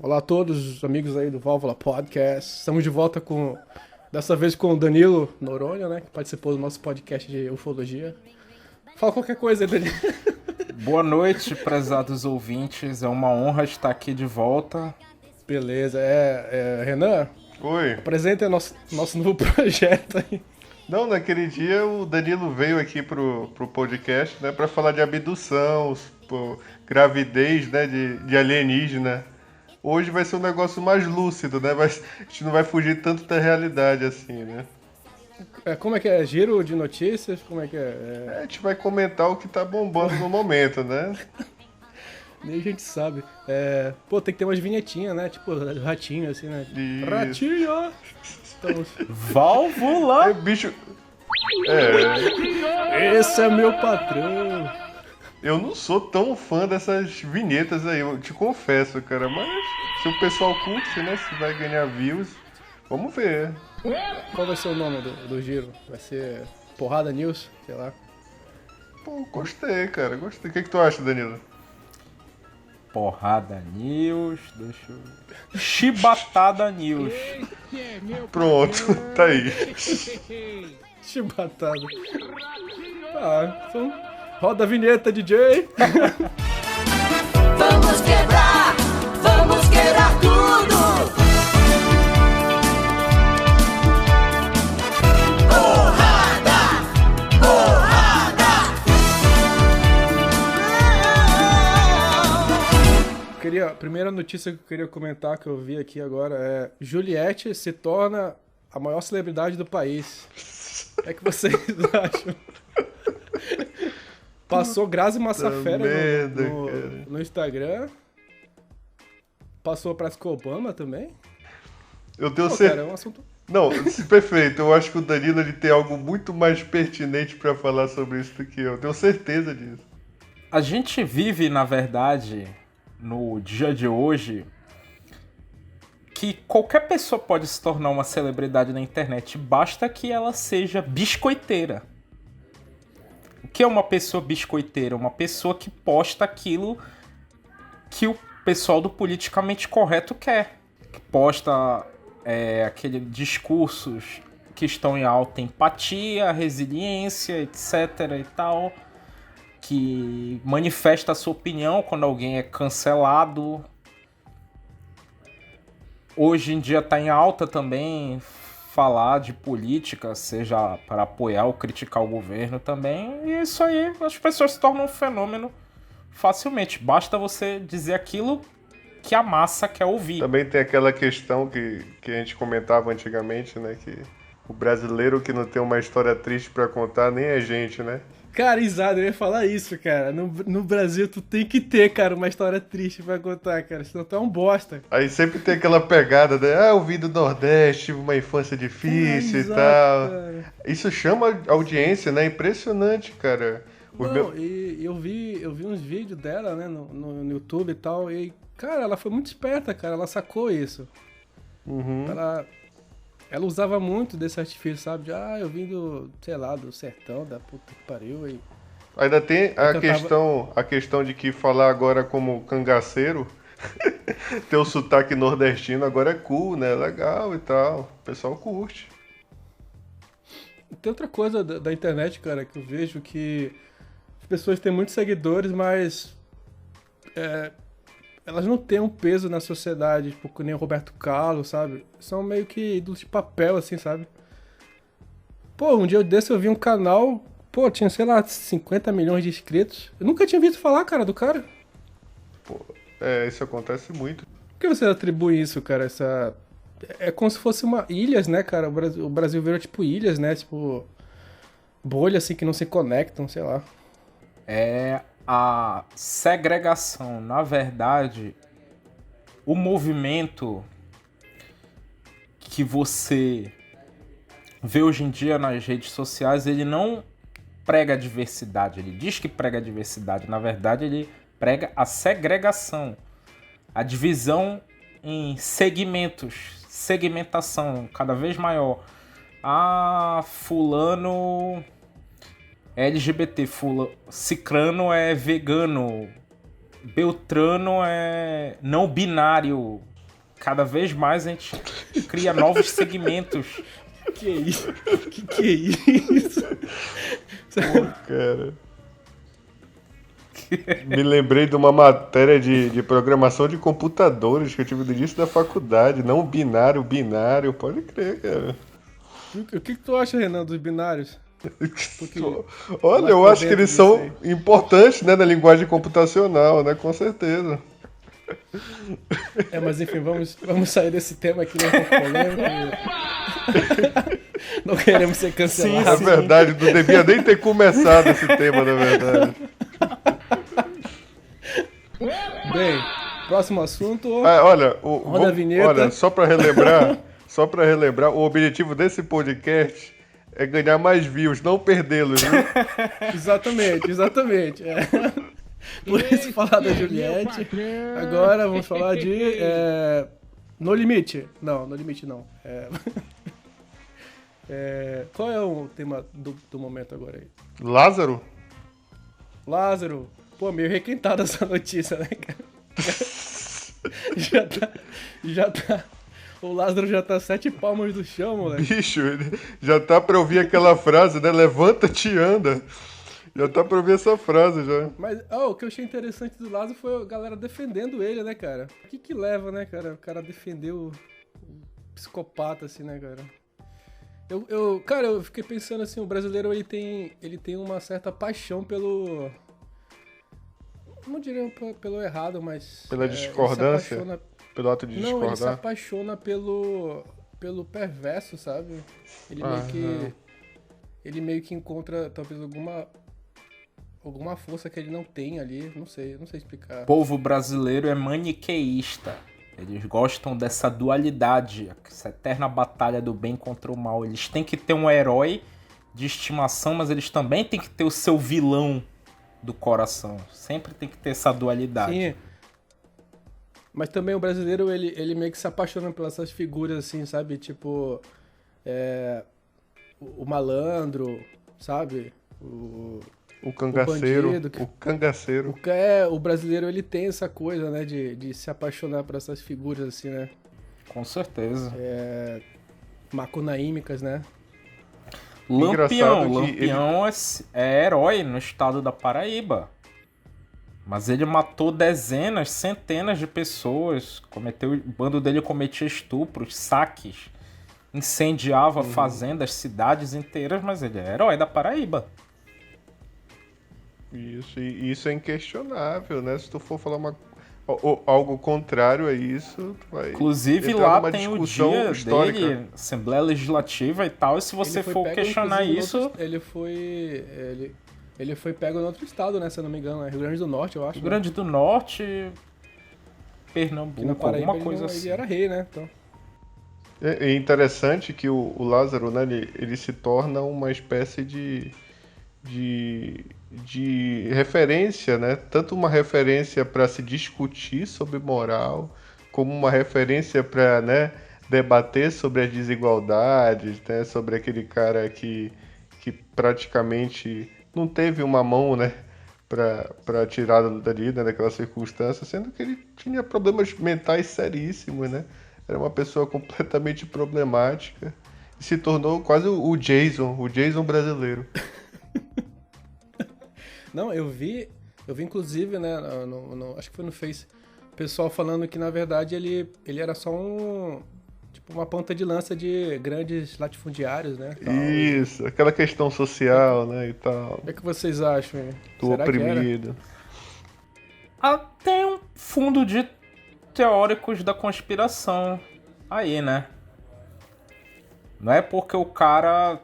Olá a todos os amigos aí do Válvula Podcast. Estamos de volta dessa vez com o Danilo Noronha, né? Que participou do nosso podcast de ufologia. Fala qualquer coisa aí, Danilo. Boa noite, prezados ouvintes. É uma honra estar aqui de volta. Beleza. Renan, Oi. apresenta nosso novo projeto aí. Não, naquele dia o Danilo veio aqui pro podcast, né, para falar de abdução, gravidez, né, de alienígena. Hoje vai ser um negócio mais lúcido, né? A gente não vai fugir tanto da realidade assim, né? Como é que é? Giro de notícias? Como é que é? A gente vai comentar o que tá bombando no momento, né? Nem a gente sabe. Tem que ter umas vinhetinhas, né? Tipo, ratinho, assim, né? Isso. Ratinho! Então, Válvula! Bicho. esse é meu patrão! Eu não sou tão fã dessas vinhetas aí, eu te confesso, cara. Mas se o pessoal curte, né? Se vai ganhar views, vamos ver. Qual vai ser o nome do giro? Vai ser Porrada News? Sei lá. Pô, gostei, cara, gostei. O que tu acha, Danilo? Porrada News, deixa eu... Chibatada News. Pronto, tá aí. Chibatada. Então roda a vinheta, DJ. Vamos quebrar tudo. Porrada, porrada. A primeira notícia que eu queria comentar, que eu vi aqui agora, é Juliette se torna a maior celebridade do país. O que é que vocês acham? Passou Grazi Massafera no Instagram. Passou, parece que Obama também. Eu tenho Cara, certeza. é um assunto... Não, perfeito. Eu acho que o Danilo ele tem algo muito mais pertinente pra falar sobre isso do que eu. Tenho certeza disso. A gente vive, na verdade, no dia de hoje, que qualquer pessoa pode se tornar uma celebridade na internet, basta que ela seja biscoiteira. O que é uma pessoa biscoiteira? Uma pessoa que posta aquilo que o pessoal do politicamente correto quer. Que posta aqueles discursos que estão em alta empatia, resiliência, etc. e tal. Que manifesta a sua opinião quando alguém é cancelado. Hoje em dia está em alta também falar de política, seja para apoiar ou criticar o governo também. E isso aí, as pessoas se tornam um fenômeno facilmente. Basta você dizer aquilo que a massa quer ouvir. Também tem aquela questão que a gente comentava antigamente, né? Que o brasileiro que não tem uma história triste pra contar nem é gente, né? Cara, exato, eu ia falar isso, cara. No Brasil, tu tem que ter, cara, uma história triste pra contar, cara. Senão tu é um bosta. Aí sempre tem aquela pegada, né? Ah, eu vim do Nordeste, tive uma infância difícil e tal. Cara. Isso chama audiência, né? Impressionante, cara. E eu vi uns vídeos dela, né, no YouTube e tal, e, cara, ela foi muito esperta, cara, ela sacou isso. Uhum. Ela usava muito desse artifício, sabe? Eu vim sei lá, do sertão, da puta que pariu, e... Ainda tem cantava- a questão de que falar agora como cangaceiro, ter o sotaque nordestino agora é cool, né? Legal e tal. O pessoal curte. Tem outra coisa da internet, cara, que eu vejo que as pessoas têm muitos seguidores, mas elas não têm um peso na sociedade, tipo, que nem o Roberto Carlos, sabe? São meio que ídolos de papel, assim, sabe? Pô, um dia desse eu vi um canal, pô, tinha, sei lá, 50 milhões de inscritos. Eu nunca tinha visto falar, cara, do cara. Pô, isso acontece muito. Por que você atribui isso, cara? É como se fosse ilhas, né, cara? O Brasil virou tipo ilhas, né? Tipo, bolhas assim que não se conectam, sei lá. É a segregação. Na verdade, o movimento que você vê hoje em dia nas redes sociais, ele não prega a diversidade. Ele diz que prega a diversidade. Na verdade, ele prega a segregação. A divisão em segmentos. Segmentação cada vez maior. Fulano LGBT, cicrano é vegano, Beltrano é não binário. Cada vez mais a gente cria novos segmentos. Que isso? Que é isso? Pô, cara. Me lembrei de uma matéria de programação de computadores que eu tive no início da faculdade. Não binário, pode crer, cara. O que tu acha, Renan, dos binários? Olha, eu acho que eles são importantes, né, na linguagem computacional, né, com certeza. Mas enfim, vamos sair desse tema aqui, né, um pouco polêmico. Não queremos ser cancelados. É verdade, não devia nem ter começado esse tema, na verdade. Bem, próximo assunto. Olha, roda a vinheta. Olha, só pra relembrar, o objetivo desse podcast é ganhar mais views, não perdê-los, né? Exatamente. Por isso falar da Juliette. Agora vamos falar de No Limite. Não, No Limite não. Qual é o tema do momento agora aí? Lázaro? Pô, meio requentada essa notícia, né, cara? Já tá. O Lázaro já tá 7 palmos do chão, moleque. Bicho, já tá pra ouvir aquela frase, né? Levanta-te e anda. Já tá pra ouvir essa frase, já. Mas o que eu achei interessante do Lázaro foi a galera defendendo ele, né, cara? O que leva, né, cara? O cara defender o psicopata, assim, né, cara? Cara, eu fiquei pensando assim, o brasileiro, ele tem uma certa paixão pelo... Não diria pelo errado, mas... Pela discordância? Pelo ato de discordar? Não, ele se apaixona pelo perverso, sabe? Ele meio que encontra, talvez, alguma força que ele não tem ali. Não sei explicar. O povo brasileiro é maniqueísta. Eles gostam dessa dualidade, essa eterna batalha do bem contra o mal. Eles têm que ter um herói de estimação, mas eles também têm que ter o seu vilão do coração. Sempre tem que ter essa dualidade. Sim. Mas também o brasileiro, ele meio que se apaixona pelas essas figuras, assim, sabe? Tipo, o malandro, sabe? O cangaceiro. O cangaceiro. O brasileiro, ele tem essa coisa, né? De se apaixonar por essas figuras, assim, né? Com certeza. Macunaímicas, né? Lampião é herói no estado da Paraíba. Mas ele matou dezenas, centenas de pessoas. O bando dele cometia estupros, saques, incendiava fazendas, cidades inteiras, mas ele é herói da Paraíba. Isso é inquestionável, né? Se tu for falar algo contrário a isso, tu vai... Inclusive lá tem o dia histórica dele, Assembleia Legislativa e tal, e se você for questionar isso... Ele foi pego em outro estado, né? Se eu não me engano, Rio Grande do Norte, eu acho. Rio Grande do Norte, Pernambuco, Paraíba, alguma coisa assim. Ele era rei, né? Então... É interessante que o Lázaro, né? Ele se torna uma espécie de referência, né? Tanto uma referência para se discutir sobre moral, como uma referência para, né, debater sobre as desigualdades, né? Sobre aquele cara que praticamente não teve uma mão, né, para tirar dali, né, daquela circunstância, sendo que ele tinha problemas mentais seríssimos, né? Era uma pessoa completamente problemática e se tornou quase o Jason brasileiro. Não, eu vi inclusive, né, acho que foi no Face, o pessoal falando que, na verdade, ele era só uma ponta de lança de grandes latifundiários, né? Tal. Isso, aquela questão social, né, e tal. O que vocês acham, hein? Do oprimido. Tem um fundo de teóricos da conspiração aí, né? Não é porque o cara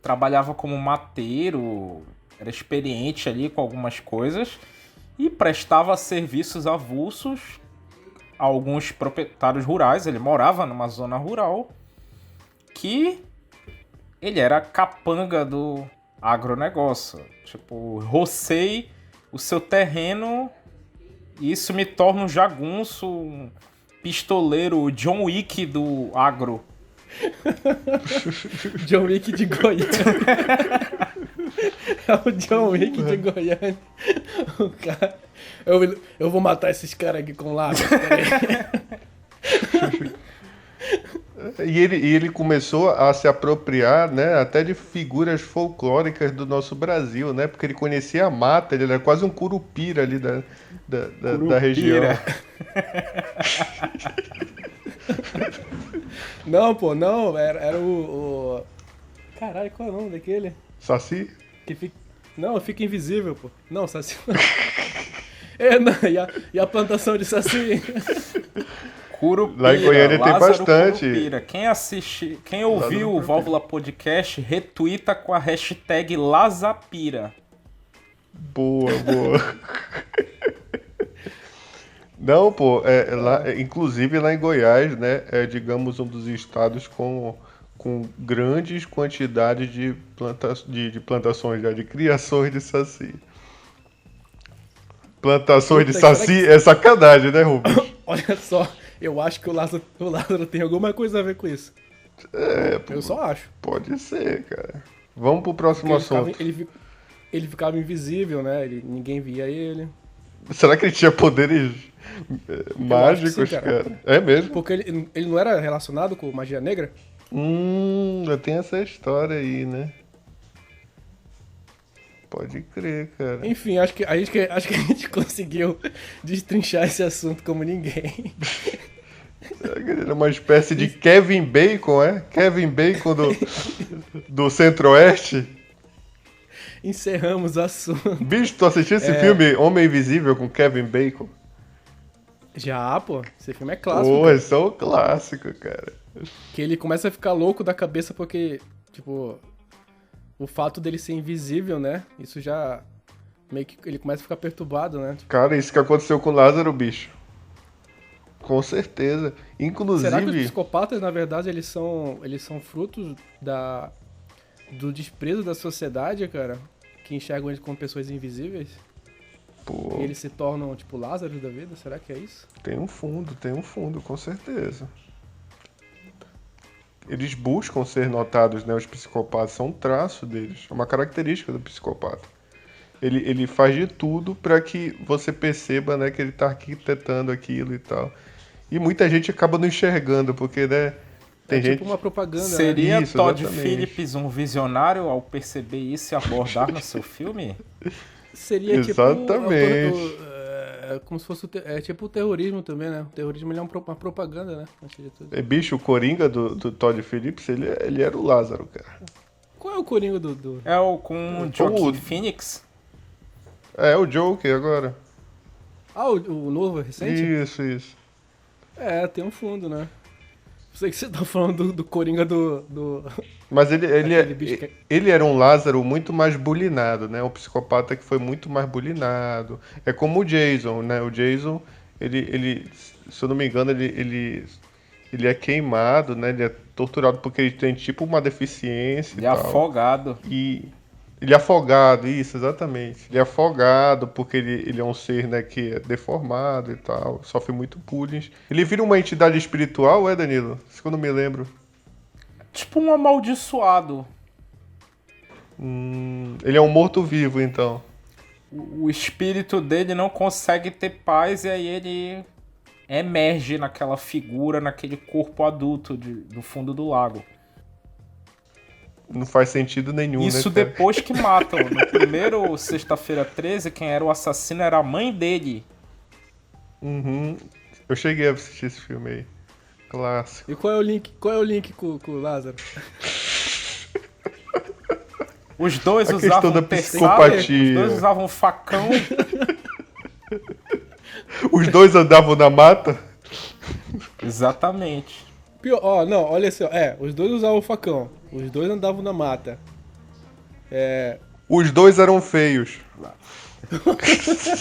trabalhava como mateiro, era experiente ali com algumas coisas e prestava serviços avulsos a alguns proprietários rurais. Ele morava numa zona rural que ele era capanga do agronegócio. Tipo, rocei o seu terreno e isso me torna um jagunço, um pistoleiro, John Wick do agro. John Wick de Goiânia. É o John Wick de Goiânia. O cara. Eu vou matar esses caras aqui com lápis. Peraí. E ele começou a se apropriar, né, até de figuras folclóricas do nosso Brasil, né? Porque ele conhecia a mata, ele era quase um curupira ali da região. Não, pô, não. Era o. Caralho, qual é o nome daquele? Saci? Que fica. Não, fica invisível, pô. Não, Saci. É, não, e a plantação de Saci? Curupira, Lá em Goiânia tem Lázaro bastante. Curupira. Quem ouviu o Válvula Podcast, retuita com a hashtag Lazapira. Boa. Não, pô, inclusive lá em Goiás, né, é, digamos, um dos estados com grandes quantidades de plantações, já, de criações de saci. Plantações de Puta, será saci é sacanagem, né, Rubens? Olha só, eu acho que o Lázaro tem alguma coisa a ver com isso. É, pô, Eu só acho. pode ser, cara. Vamos pro próximo Porque assunto. ele ficava invisível, né? Ninguém via ele. Será que ele tinha poderes mágicos, acho que sim, cara. cara? É mesmo? Porque ele não era relacionado com magia negra? Já tem essa história aí, né? Pode crer, cara. Enfim, acho que a gente conseguiu destrinchar esse assunto como ninguém. Ele era uma espécie de Kevin Bacon, é? Kevin Bacon do Centro-Oeste. Encerramos o assunto. Bicho, tu assistiu esse filme Homem Invisível com Kevin Bacon? Já, pô. Esse filme é clássico. Pô, Cara. esse é um clássico, cara. Que ele começa a ficar louco da cabeça porque, tipo, o fato dele ser invisível, né? Isso já meio que ele começa a ficar perturbado, né? Tipo, Cara, isso que aconteceu com o Lázaro, bicho. Com certeza. será que os Inclusive, psicopatas, na verdade, eles são frutos do desprezo da sociedade, cara? Que enxergam eles como pessoas invisíveis? pô, E eles se tornam, tipo, Lázaro da vida? Será que é isso? tem um fundo, com certeza. Eles buscam ser notados, né? Os psicopatas são um traço deles, é uma característica do psicopata. Ele faz de tudo para que você perceba, né, que ele tá arquitetando aquilo e tal. E muita gente acaba não enxergando, porque, né, tem É gente... tipo uma propaganda, né? Seria Isso, Todd exatamente. Phillips um visionário ao perceber isso e abordar no seu filme? Seria Exatamente. como se fosse tipo o terrorismo também, né? O terrorismo ele é uma propaganda, né? Antes de tudo. É, bicho, o Coringa do Todd Phillips, ele era o Lázaro, cara. Qual é o Coringa do... É o com o Joaquin Phoenix? É, o Joker agora. Ah, o novo, recente? Isso. É, tem um fundo, né? Sei que você tá falando do Coringa do... Mas Aquele bicho que- ele era um Lázaro muito mais bulinado, né? Um psicopata que foi muito mais bulinado. É como o Jason, né? O Jason, ele se eu não me engano, ele é queimado, né? Ele é torturado porque ele tem tipo uma deficiência Ele e é tal. afogado. E ele é afogado, isso, exatamente. Ele é afogado porque ele é um ser, né, que é deformado e tal, sofre muito bullying. Ele vira uma entidade espiritual, é, Danilo? Isso que eu não me lembro. Tipo um amaldiçoado. Ele é um morto-vivo, então. O espírito dele não consegue ter paz e aí ele emerge naquela figura, naquele corpo adulto do fundo do lago. Não faz sentido nenhum, Isso né, cara? depois que matam. No primeiro Sexta-feira 13, quem era o assassino era a mãe dele. Eu cheguei a assistir esse filme aí. Clássico. E qual é o link com o Lázaro? Os dois A questão usavam da terçape, psicopatia. os dois usavam facão. Os dois andavam na mata? Exatamente. Pior, ó, não, olha só. Os dois usavam o facão. Os dois andavam na mata. Os dois eram feios.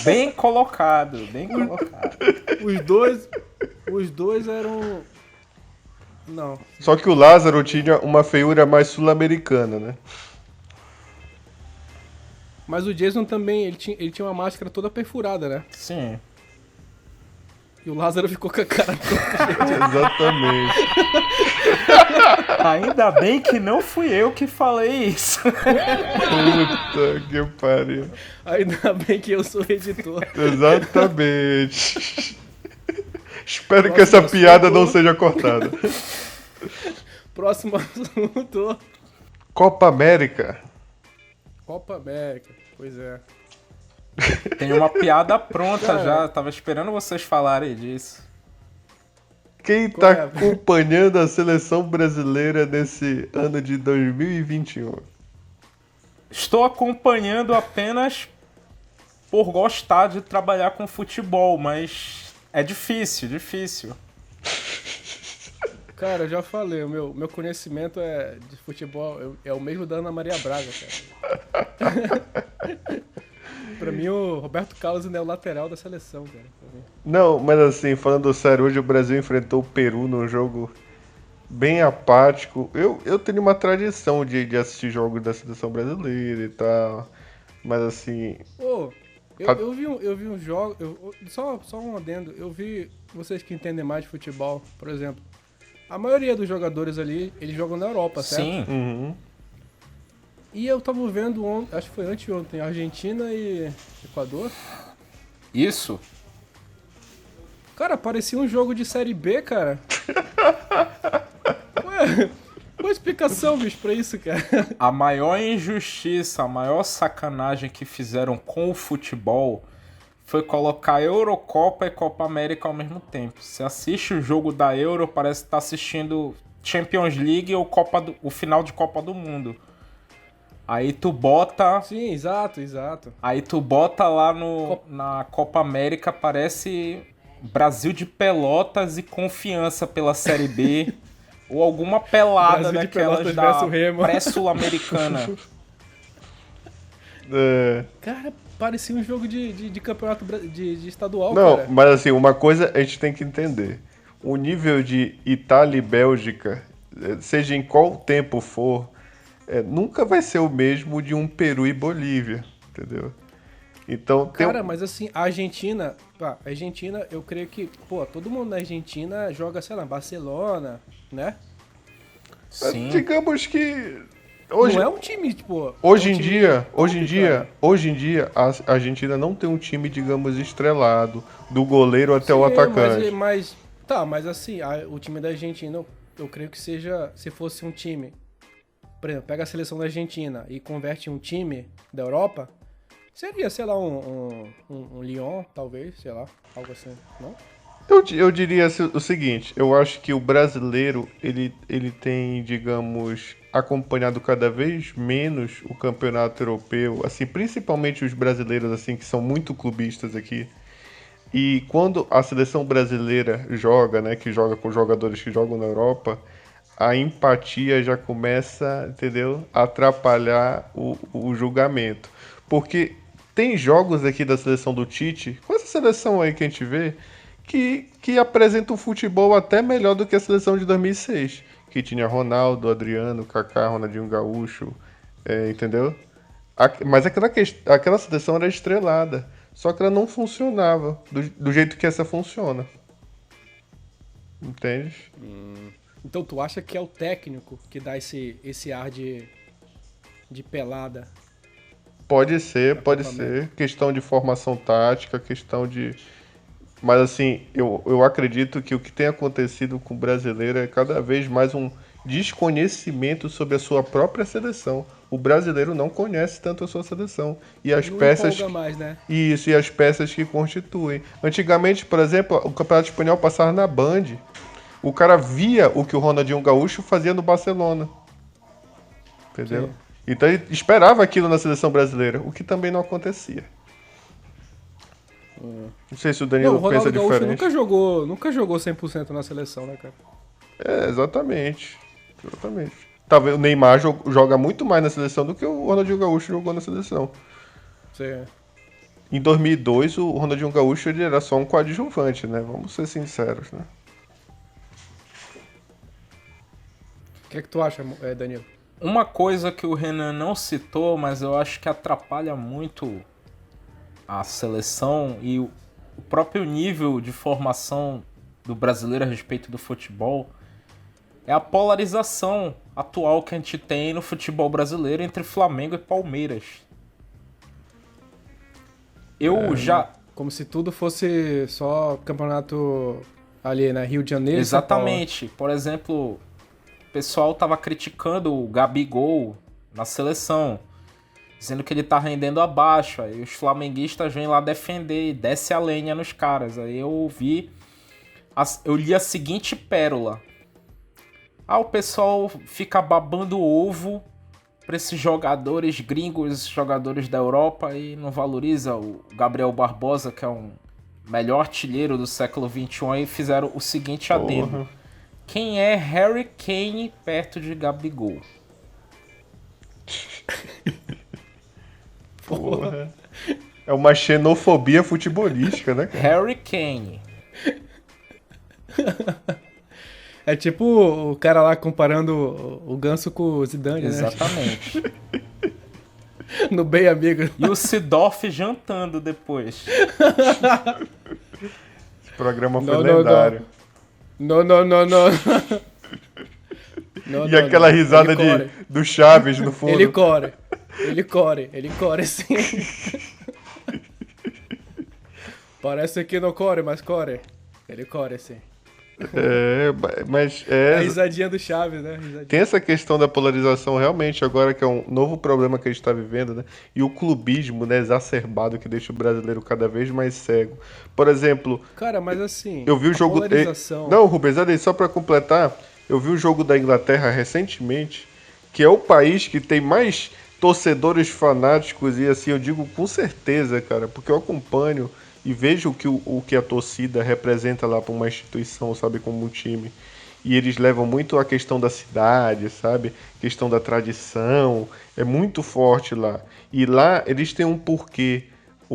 Bem colocado, bem colocado. Os dois eram... Não. Só que o Lázaro tinha uma feiura mais sul-americana, né? Mas o Jason também, ele tinha uma máscara toda perfurada, né? Sim. E o Lázaro ficou com a cara toda. Exatamente. Ainda bem que não fui eu que falei isso. Puta que pariu. Ainda bem que eu sou editor. Exatamente. Espero que Próximo essa piada não assunto. seja cortada. Próximo assunto. Copa América. Copa América. Pois é. Tem uma piada pronta Cara. já, tava esperando vocês falarem disso. Quem Qual tá é? acompanhando a seleção brasileira nesse ano de 2021? Estou acompanhando apenas por gostar de trabalhar com futebol, mas é difícil. Cara, eu já falei, o meu conhecimento de futebol é o mesmo da Ana Maria Braga, cara. Pra mim, o Roberto Carlos é o lateral da seleção, cara. Pra mim. Não, mas assim, falando sério, hoje o Brasil enfrentou o Peru num jogo bem apático. Eu tenho uma tradição de assistir jogos da seleção brasileira e tal, mas assim, Pô, A- eu vi um jogo. Só um adendo. Eu vi vocês que entendem mais de futebol, por exemplo. A maioria dos jogadores ali, eles jogam na Europa, certo? Sim, uhum. E eu tava vendo ontem, acho que foi anteontem, Argentina e Equador. isso. Cara, parecia um jogo de Série B, cara. Ué, qual a explicação, bicho, pra isso, cara? A maior injustiça, a maior sacanagem que fizeram com o futebol foi colocar Eurocopa e Copa América ao mesmo tempo. Você assiste o jogo da Euro, parece que tá assistindo Champions League ou o final de Copa do Mundo. Aí tu bota Sim, exato. lá na Copa América, parece Brasil de Pelotas e Confiança pela Série B. Ou alguma pelada Brasil de daquelas Pelotas da versus Remo. pré-sul-americana. É, Cara, parecia um jogo de campeonato de estadual, não, cara. mas assim, uma coisa a gente tem que entender. O nível de Itália e Bélgica, seja em qual tempo for, nunca vai ser o mesmo de um Peru e Bolívia, entendeu? Então, Cara, mas assim, a Argentina, eu creio que, pô, todo mundo na Argentina joga, sei lá, Barcelona, né? Sim. digamos que hoje, Não é um time, tipo... hoje é um em time dia, top, hoje em dia, a Argentina não tem um time, digamos, estrelado, do goleiro até o Sim, atacante. mas assim, o time da Argentina, eu creio que seja, se fosse um time, por exemplo, pega a seleção da Argentina e converte em um time da Europa, seria, sei lá, um Lyon, talvez, sei lá, algo assim, não? Eu diria o seguinte, eu acho que o brasileiro, ele tem, digamos, acompanhado cada vez menos o campeonato europeu, assim, principalmente os brasileiros, assim, que são muito clubistas aqui. E quando a seleção brasileira joga, né, que joga com jogadores que jogam na Europa, a empatia já começa, entendeu, a atrapalhar o julgamento. Porque tem jogos aqui da seleção do Tite, com essa seleção aí que a gente vê, que apresenta um futebol até melhor do que a seleção de 2006, que tinha Ronaldo, Adriano, Kaká, Ronaldinho Gaúcho, entendeu? Mas aquela seleção era estrelada, só que ela não funcionava do jeito que essa funciona. Entende? Então tu acha que é o técnico que dá esse ar de pelada? Pode ser. Copa América. Questão de formação tática, questão de... Mas assim, eu acredito que o que tem acontecido com o brasileiro é cada vez mais um desconhecimento sobre a sua própria seleção. O brasileiro não conhece tanto a sua seleção. E as Não peças... empolga mais, né? Isso, e as peças que constituem. Antigamente, por exemplo, o Campeonato Espanhol passava na Band. O cara via o que o Ronaldinho Gaúcho fazia no Barcelona. Entendeu? Sim. Então ele esperava aquilo na seleção brasileira, o que também não acontecia. Não sei se o Não, Danilo o Ronaldo pensa Gaúcho diferente. nunca jogou 100% na seleção, né, cara? Exatamente. Talvez o Neymar joga muito mais na seleção do que o Ronaldinho Gaúcho jogou na seleção. Você... Em 2002, o Ronaldinho Gaúcho ele era só um coadjuvante, né? Vamos ser sinceros, né? O que é que tu acha, Danilo? Uma coisa que o Renan não citou, mas eu acho que atrapalha muito a seleção e o próprio nível de formação do brasileiro a respeito do futebol é a polarização atual que a gente tem no futebol brasileiro entre Flamengo e Palmeiras. Como se tudo fosse só campeonato ali, né? Rio de Janeiro. Exatamente. Por exemplo, o pessoal tava criticando o Gabigol na seleção, dizendo que ele tá rendendo abaixo. Aí os flamenguistas vêm lá defender e desce a lenha nos caras. Aí eu li a seguinte pérola. O pessoal fica babando ovo pra esses jogadores gringos, jogadores da Europa, e não valoriza o Gabriel Barbosa, que é um melhor artilheiro do século XXI, e fizeram o seguinte adendo. Quem é Harry Kane perto de Gabigol? Porra. É uma xenofobia futebolística, né, cara? Harry Kane. É tipo o cara lá comparando o Ganso com o Zidane, Exatamente. né? No Bem Amigo. E o Sidorf jantando depois. Esse programa foi lendário. Não. E aquela risada do Chaves no fundo. Ele core, sim. Parece que não core, mas core. Ele core, sim. Mas A risadinha do Chaves, né? Tem essa questão da polarização realmente agora, que é um novo problema que a gente está vivendo, né? E o clubismo, né, exacerbado, que deixa o brasileiro cada vez mais cego. Por exemplo... Cara, mas assim... Eu vi o jogo... polarização... Não, Rubens, olha aí, só para completar, eu vi o jogo da Inglaterra recentemente, que é o país que tem mais torcedores fanáticos, e assim, eu digo com certeza, cara, porque eu acompanho e vejo o que a torcida representa lá para uma instituição, sabe, como um time. E eles levam muito a questão da cidade, sabe? Questão da tradição, é muito forte lá. E lá eles têm um porquê.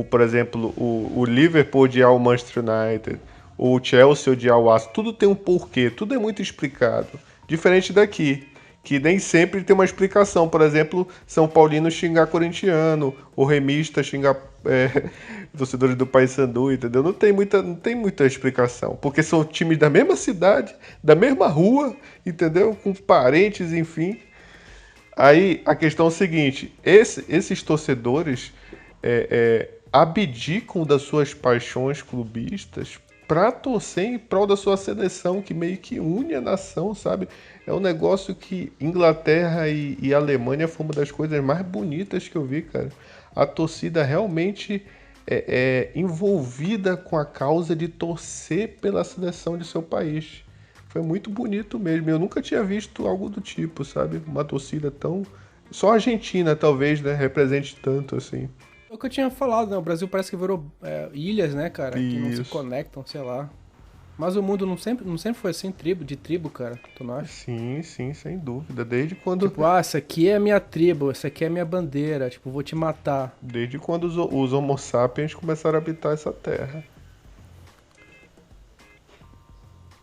Por exemplo, o Liverpool odiar o Manchester United, o Chelsea odiar o Arsenal, tudo tem um porquê, tudo é muito explicado. Diferente daqui, que nem sempre tem uma explicação. Por exemplo, São Paulino xingar corintiano, o remista xingar torcedores do Paysandu, entendeu? Não tem muita explicação, porque são times da mesma cidade, da mesma rua, entendeu? Com parentes, enfim. Aí a questão é o seguinte, esses torcedores abdicam das suas paixões clubistas para torcer em prol da sua seleção, que meio que une a nação, sabe? É um negócio que Inglaterra e Alemanha foi uma das coisas mais bonitas que eu vi, cara. A torcida realmente é envolvida com a causa de torcer pela seleção de seu país. Foi muito bonito mesmo. Eu nunca tinha visto algo do tipo, sabe? Uma torcida tão... Só a Argentina, talvez, né? Represente tanto, assim. É o que eu tinha falado, né? O Brasil parece que virou ilhas, né, cara? Isso. Que não se conectam, sei lá. Mas o mundo não sempre foi assim, de tribo, cara. Tu não acha? Sim, sem dúvida. Desde quando... Tipo, essa aqui é a minha tribo, essa aqui é a minha bandeira. Tipo, vou te matar. Desde quando os Homo sapiens começaram a habitar essa terra.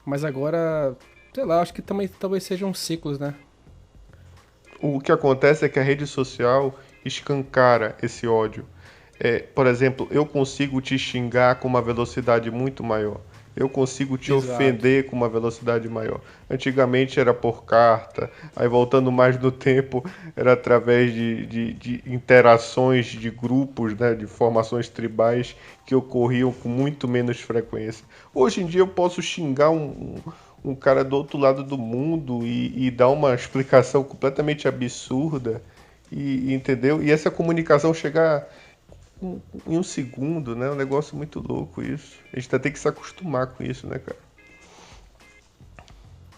Mas agora, sei lá, acho que também talvez sejam ciclos, né? O que acontece é que a rede social escancara esse ódio. Por exemplo, eu consigo te xingar com uma velocidade muito maior. Eu consigo te ofender com uma velocidade maior. Antigamente era por carta, aí voltando mais no tempo, era através de interações de grupos, né, de formações tribais que ocorriam com muito menos frequência. Hoje em dia eu posso xingar um cara do outro lado do mundo e dar uma explicação completamente absurda, entendeu? E essa comunicação chegar em um segundo, né? É um negócio muito louco isso. A gente tem que se acostumar com isso, né, cara?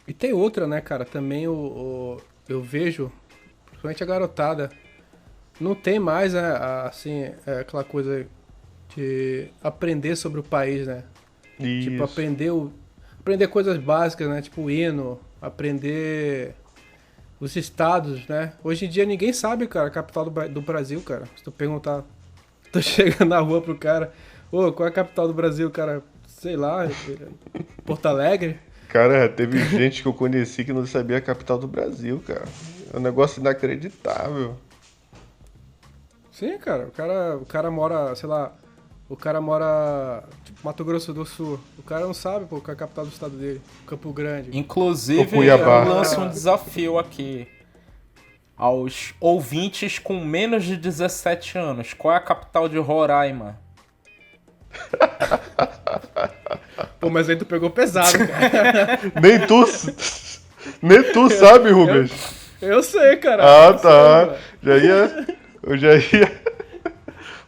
E tem outra, né, cara? Também eu vejo, principalmente a garotada, não tem mais, né, assim, aquela coisa de aprender sobre o país, né? Isso. Tipo, aprender coisas básicas, né? Tipo o hino, aprender os estados, né? Hoje em dia ninguém sabe, cara, a capital do Brasil, cara. Se tu perguntar, tu chega na rua pro cara, qual é a capital do Brasil, cara? Sei lá, Porto Alegre? Cara, teve gente que eu conheci que não sabia a capital do Brasil, cara. É um negócio inacreditável. Sim, cara. O cara mora, sei lá, O cara mora, tipo, Mato Grosso do Sul. O cara não sabe, pô, qual é a capital do estado dele. Campo Grande. Inclusive, O Cuiabá. eu lanço um desafio aqui aos ouvintes com menos de 17 anos. Qual é a capital de Roraima? Pô, mas aí tu pegou pesado, cara. Nem tu sabe, Rubens. Eu sei, cara. Ah, Eu tá. sei, Eu já ia.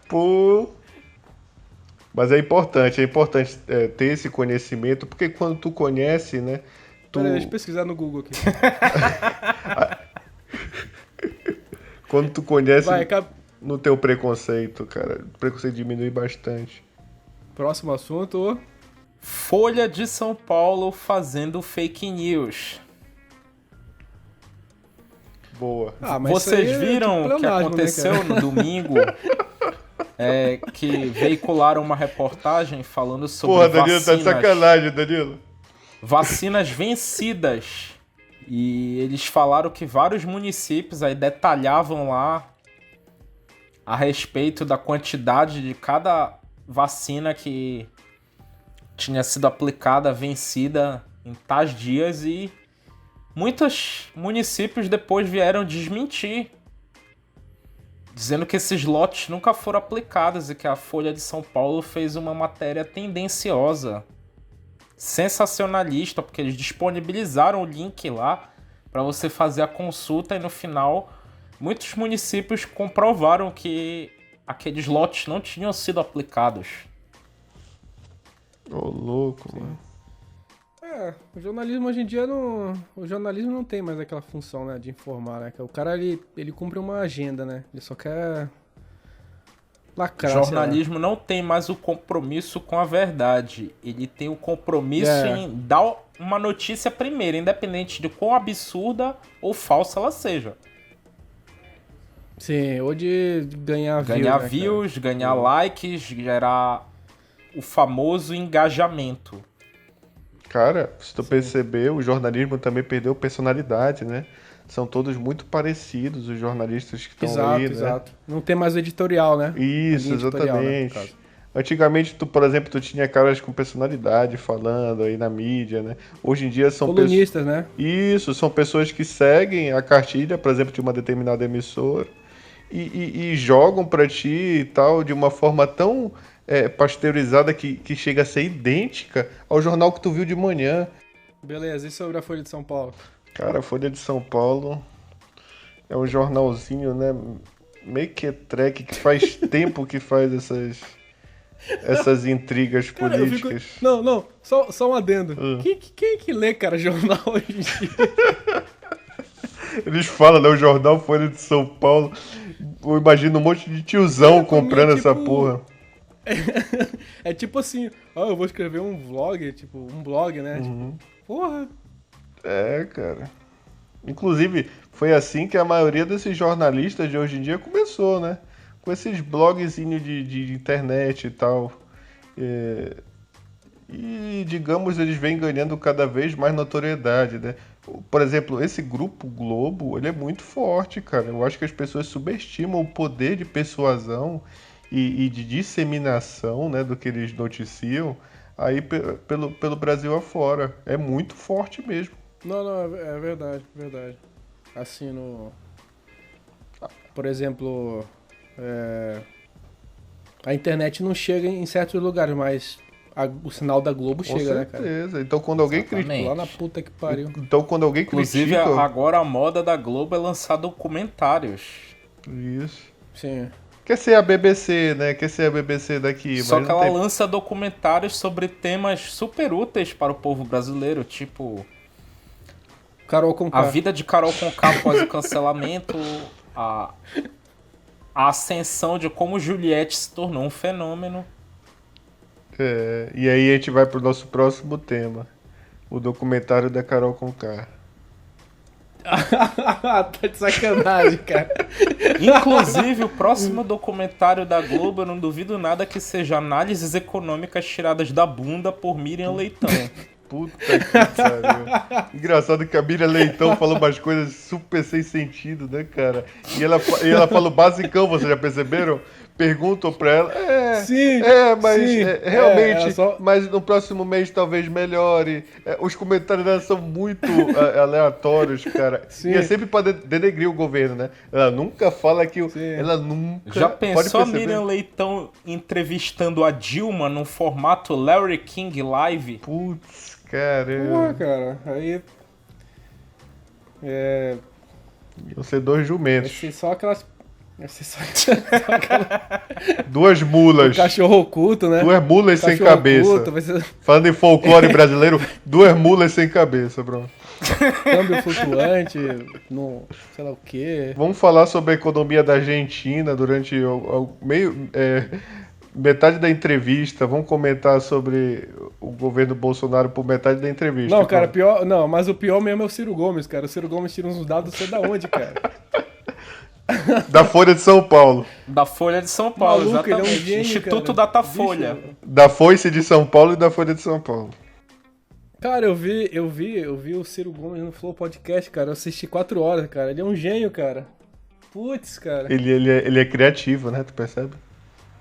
Pô. Mas é importante ter esse conhecimento, porque quando tu conhece, né? Pera aí, deixa eu pesquisar no Google aqui. Quando tu conhece, Vai, no teu preconceito, cara, o preconceito diminui bastante. próximo assunto. Folha de São Paulo fazendo fake news. Boa. Ah, mas isso aí Vocês é viram tipo o que pleonasmo, né, aconteceu cara? no domingo? Que veicularam uma reportagem falando sobre Porra, Danilo, tá de vacinas, sacanagem, Danilo. vacinas vencidas. E eles falaram que vários municípios aí detalhavam lá a respeito da quantidade de cada vacina que tinha sido aplicada, vencida em tais dias, e muitos municípios depois vieram desmentir, dizendo que esses lotes nunca foram aplicados e que a Folha de São Paulo fez uma matéria tendenciosa, sensacionalista, porque eles disponibilizaram o link lá para você fazer a consulta e no final muitos municípios comprovaram que aqueles lotes não tinham sido aplicados. Ô, louco, mano. É, o jornalismo hoje em dia não. O jornalismo não tem mais aquela função, né, de informar, né? O cara, ele cumpre uma agenda, né? Ele só quer lacrar. sei lá. Jornalismo não tem mais o compromisso com a verdade. Ele tem o compromisso É. em dar uma notícia primeiro, independente de quão absurda ou falsa ela seja. Sim, ou de ganhar views. Ganhar né, cara? views, ganhar likes, gerar o famoso engajamento. Cara, se tu perceber, o jornalismo também perdeu personalidade, né? São todos muito parecidos, os jornalistas que estão Exato, aí, né? exato. Não tem mais o editorial, né? Isso, Linha editorial, né, no exatamente. caso. Antigamente, por exemplo, tu tinha caras com personalidade falando aí na mídia, né? Hoje em dia são pessoas... Colunistas, né? Isso, são pessoas que seguem a cartilha, por exemplo, de uma determinada emissora e jogam pra ti e tal de uma forma tão pasteurizada que chega a ser idêntica ao jornal que tu viu de manhã. Beleza, e sobre a Folha de São Paulo? Cara, a Folha de São Paulo é um jornalzinho, né? Mequetrefe, que faz tempo que faz essas intrigas Cara, eu fico... políticas. Não, só um adendo. Ah. Quem que lê, cara, jornal hoje em dia? Eles falam, né? O jornal Folha de São Paulo. Eu imagino um monte de tiozão Cara, pra mim é comprando essa tipo- porra. É tipo assim, eu vou escrever um vlog, tipo, um blog, né? Uhum. Tipo, porra. É, cara. Inclusive, foi assim que a maioria desses jornalistas de hoje em dia começou, né? Com esses blogzinhos de internet e tal. E, digamos, eles vêm ganhando cada vez mais notoriedade, né? Por exemplo, esse Grupo Globo, ele é muito forte, cara. Eu acho que as pessoas subestimam o poder de persuasão e de disseminação, né, do que eles noticiam aí pelo Brasil afora. É muito forte mesmo. Não, é verdade, verdade. Assim, por exemplo, a internet não chega em certos lugares, mas o sinal da Globo Com chega, né, cara? certeza. Então quando alguém Exatamente. critica. Lá na puta que pariu. Então quando alguém Inclusive, critica. agora a moda da Globo é lançar documentários. Isso. Sim. Quer ser a BBC, né? Quer ser a BBC daqui, Só mas que não ela tem. lança documentários sobre temas super úteis para o povo brasileiro, tipo Carol Conká. a vida de Carol Conká após o cancelamento, a ascensão de como Juliette se tornou um fenômeno. E aí a gente vai pro nosso próximo tema. O documentário da Carol Conká. Tá de sacanagem, cara. Inclusive, o próximo documentário da Globo, eu não duvido nada que seja análises econômicas tiradas da bunda por Miriam Leitão. Puta que pariu. Engraçado que a Miriam Leitão falou umas coisas super sem sentido, né, cara? E ela fala o basicão, vocês já perceberam? perguntam pra ela, Sim, mas sim, realmente, ela só- mas no próximo mês talvez melhore. Os comentários dela são muito aleatórios, cara. Sim. E é sempre pra denegrir o governo, né? Ela nunca fala que Sim. ela nunca. Já pode pensou a perceber? Miriam Leitão entrevistando a Dilma num formato Larry King Live? Putz, Porra, caramba. cara, aí... Iam ser 2 Vai jumentos. ser só aquelas... Vai ser só 2 mulas. cachorro oculto, né? 2 mulas sem Cachorro cabeça. oculto, vai ser Falando em folclore brasileiro, 2 mulas sem cabeça, bro. câmbio flutuante, no sei lá o quê. Vamos falar sobre a economia da Argentina durante metade da entrevista. Vamos comentar sobre o governo Bolsonaro por metade da entrevista. Não, cara, pior... Não, mas o pior mesmo é o Ciro Gomes, cara. O Ciro Gomes tira uns dados, não sei da onde, cara. Da Folha de São Paulo. Da Folha de São Paulo, Maluco, ele é um exatamente. gênio, Instituto cara. Datafolha. Bicho, Da Foice de São Paulo e da Folha de São Paulo. cara, eu vi o Ciro Gomes no Flow Podcast, cara. Eu assisti 4 horas, cara. Ele é um gênio, cara. Putz, cara. Ele é criativo, né? Tu percebe?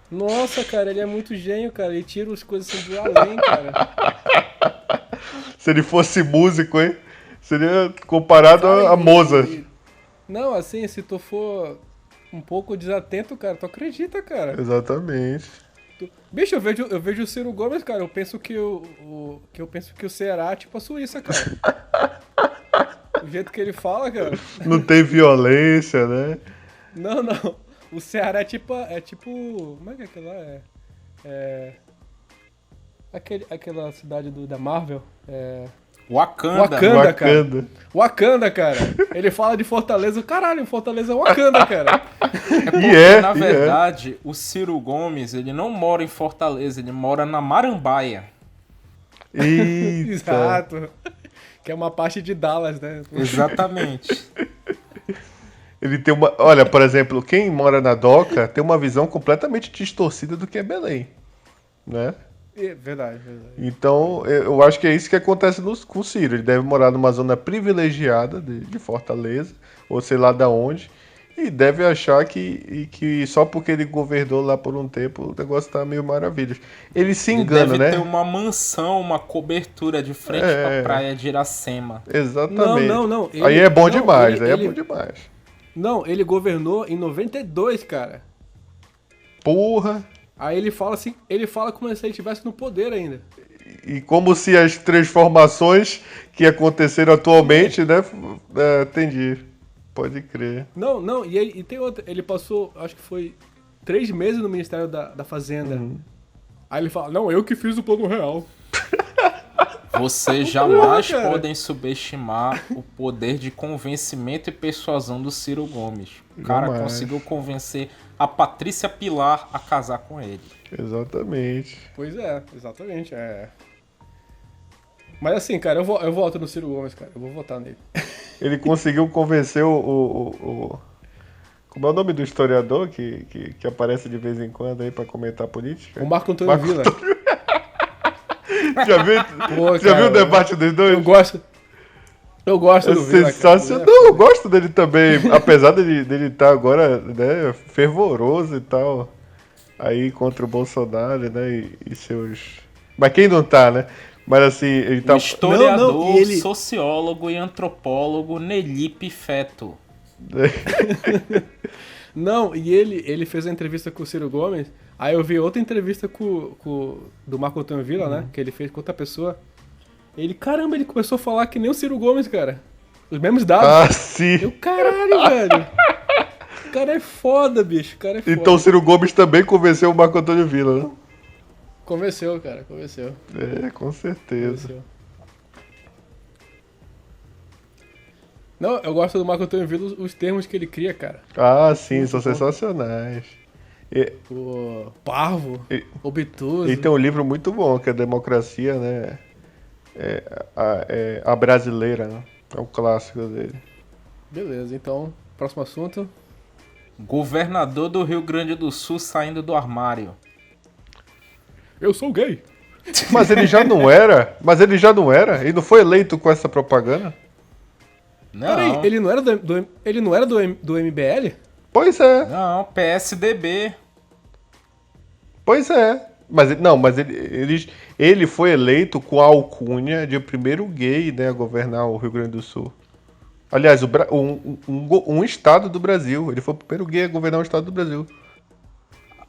Nossa, cara, ele é muito gênio, cara. Ele tira as coisas assim do além, cara. Se ele fosse músico, hein? Seria comparado Cara, a Mozart. Não, assim, se tu for um pouco desatento, cara, tu acredita, cara. Exatamente. Bicho, eu vejo o Ciro Gomes, cara. Eu penso que o Ceará é tipo a Suíça, cara. O jeito que ele fala, cara. Não tem violência, né? Não, não. O Ceará é tipo. Como é que é aquilo lá? Aquela cidade da Marvel. Wakanda. Wakanda, cara. Wakanda. Wakanda, cara. Ele fala de Fortaleza. Caralho, Fortaleza é Wakanda, cara. E Na é. verdade, o Ciro Gomes, ele não mora em Fortaleza, ele mora na Marambaia. Eita. Exato. Que é uma parte de Dallas, né? Exatamente. Ele tem uma. Olha, por exemplo, quem mora na Doca tem uma visão completamente distorcida do que é Belém. Né? Verdade. Então, eu acho que é isso que acontece com o Ciro. Ele deve morar numa zona privilegiada de Fortaleza, ou sei lá da onde, e deve achar que só porque ele governou lá por um tempo, o negócio tá meio maravilha. Ele se engana, Ele deve né? ter uma mansão, uma cobertura de frente pra praia de Iracema. Exatamente. Não. Aí é bom demais, ele- é bom demais. Não, ele governou em 92, cara. Porra! Aí ele fala assim, ele fala como se ele estivesse no poder ainda. E como se as transformações que aconteceram atualmente, né? Entendi. Pode crer. Não, e tem outra. Ele passou, acho que foi 3 meses no Ministério da Fazenda. Aí ele fala, não, eu que fiz o plano real. Vocês jamais cara. podem subestimar o poder de convencimento e persuasão do Ciro Gomes. O cara Jamais. conseguiu convencer a Patrícia Pilar a casar com ele. Exatamente. Pois é, exatamente, Mas assim, cara, eu voto no Ciro Gomes, cara. Eu vou votar nele. Ele conseguiu convencer como é o nome do historiador que aparece de vez em quando aí pra comentar política? O Marco Antônio Marco Villa. Já viu, Pô, já cara, viu o debate dos dois? Eu gosto É do Villa, sensacional. cara. Não, eu gosto dele também. Apesar dele estar agora, né, fervoroso e tal. Aí contra o Bolsonaro, né? E seus. Mas quem não tá, né? Mas assim, ele tá. O historiador, Não, e ele- sociólogo e antropólogo Nelipe Feto. Não, e ele fez a entrevista com o Ciro Gomes. Aí eu vi outra entrevista do Marco Antônio Villa, né? Que ele fez com outra pessoa. Caramba, ele começou a falar que nem o Ciro Gomes, cara. Os mesmos dados. Ah, sim. Caralho, velho. O cara é foda, bicho. O cara é foda. Então o Ciro Gomes também convenceu o Marco Antônio Villa, né? Convenceu, cara. Convenceu. Com certeza. Não, eu gosto do Marco Antônio Villa, os termos que ele cria, cara. Ah, sim, são sensacionais. O parvo, E- obtuso. E tem um livro muito bom, que é Democracia, né? A Brasileira, né? É um clássico dele. Beleza, então, próximo assunto. Governador do Rio Grande do Sul saindo do armário. Eu sou gay. Mas ele já não era? Ele não foi eleito com essa propaganda? Não, Peraí, ele não era do MBL? Pois é. não, PSDB. Pois é. Ele foi eleito com a alcunha de primeiro gay, né, a governar o Rio Grande do Sul. Aliás, um estado do Brasil. Ele foi o primeiro gay a governar um estado do Brasil.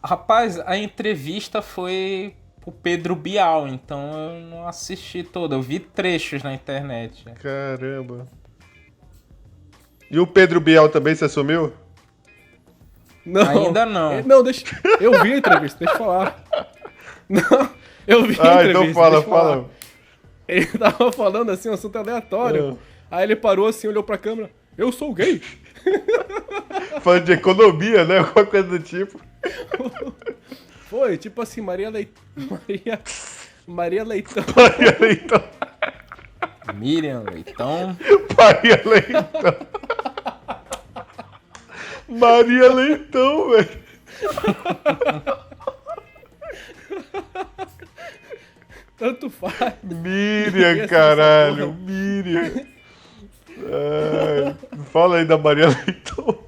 Rapaz, a entrevista foi pro Pedro Bial, então eu não assisti toda. Eu vi trechos na internet. Caramba. E o Pedro Bial também se assumiu? Não, Ainda não. Não, deixa. Eu vi a entrevista, deixa eu falar. Não, eu vi a entrevista. Então fala, deixa eu falar. fala. Ele tava falando assim, um assunto aleatório. Aí ele parou assim, olhou pra câmera. Eu sou gay. Falando de economia, né? Alguma coisa do tipo. Foi, tipo assim, Maria Leitão. Maria Leitão. Miriam Leitão. Maria Leitão. Maria Leitão, velho. Tanto faz. Miriam, caralho. Miriam. Ai, fala aí da Maria Leitão.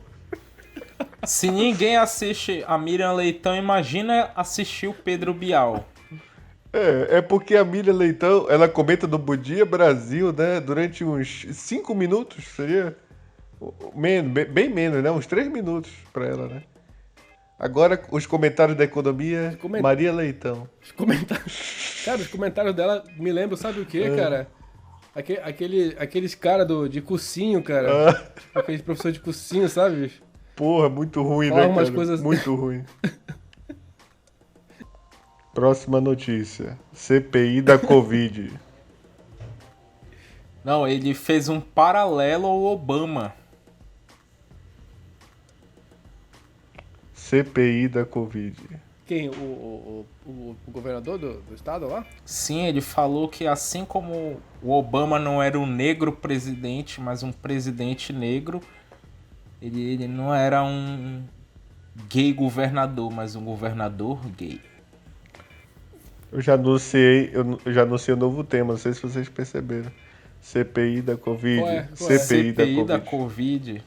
Se ninguém assiste a Miriam Leitão, imagina assistir o Pedro Bial. É porque a Miriam Leitão, ela comenta no Bom Dia Brasil, né? Durante uns 5 minutos, seria? Bem menos, né? Uns 3 minutos pra ela, né? Agora, os comentários da economia, Maria Leitão. Os comentários... Cara, os comentários dela me lembram, sabe o quê, cara? Aqueles caras de cursinho, cara. Aqueles professores de cursinho, sabe, bicho? Porra, muito ruim, Fala né, umas cara? coisas- Muito ruim. Próxima notícia. CPI da Covid. Não, ele fez um paralelo ao Obama. CPI da Covid. Quem? O governador do estado lá? Sim, ele falou que assim como o Obama não era um negro presidente, mas um presidente negro, ele não era um gay governador, mas um governador gay. Eu já anunciei o novo tema, não sei se vocês perceberam. CPI da Covid. Qual é? CPI da Covid.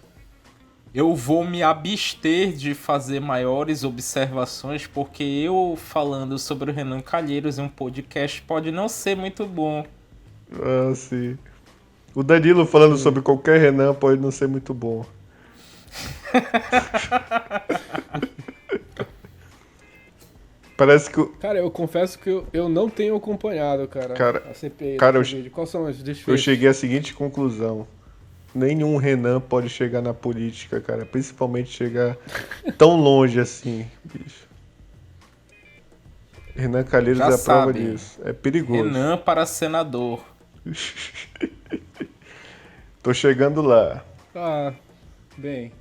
Eu vou me abster de fazer maiores observações, porque eu falando sobre o Renan Calheiros em um podcast pode não ser muito bom. Ah, sim. O Danilo falando sobre qualquer Renan pode não ser muito bom. Parece que Cara, eu confesso que eu não tenho acompanhado, cara, a CPI cara, da eu- Covid. Quais são os desfechos? eu cheguei à seguinte conclusão. Nenhum Renan pode chegar na política, cara. Principalmente chegar tão longe assim, bicho. Renan Calheiros Já é a prova sabe. disso. É perigoso. Renan para senador. Tô chegando lá. Ah, bem,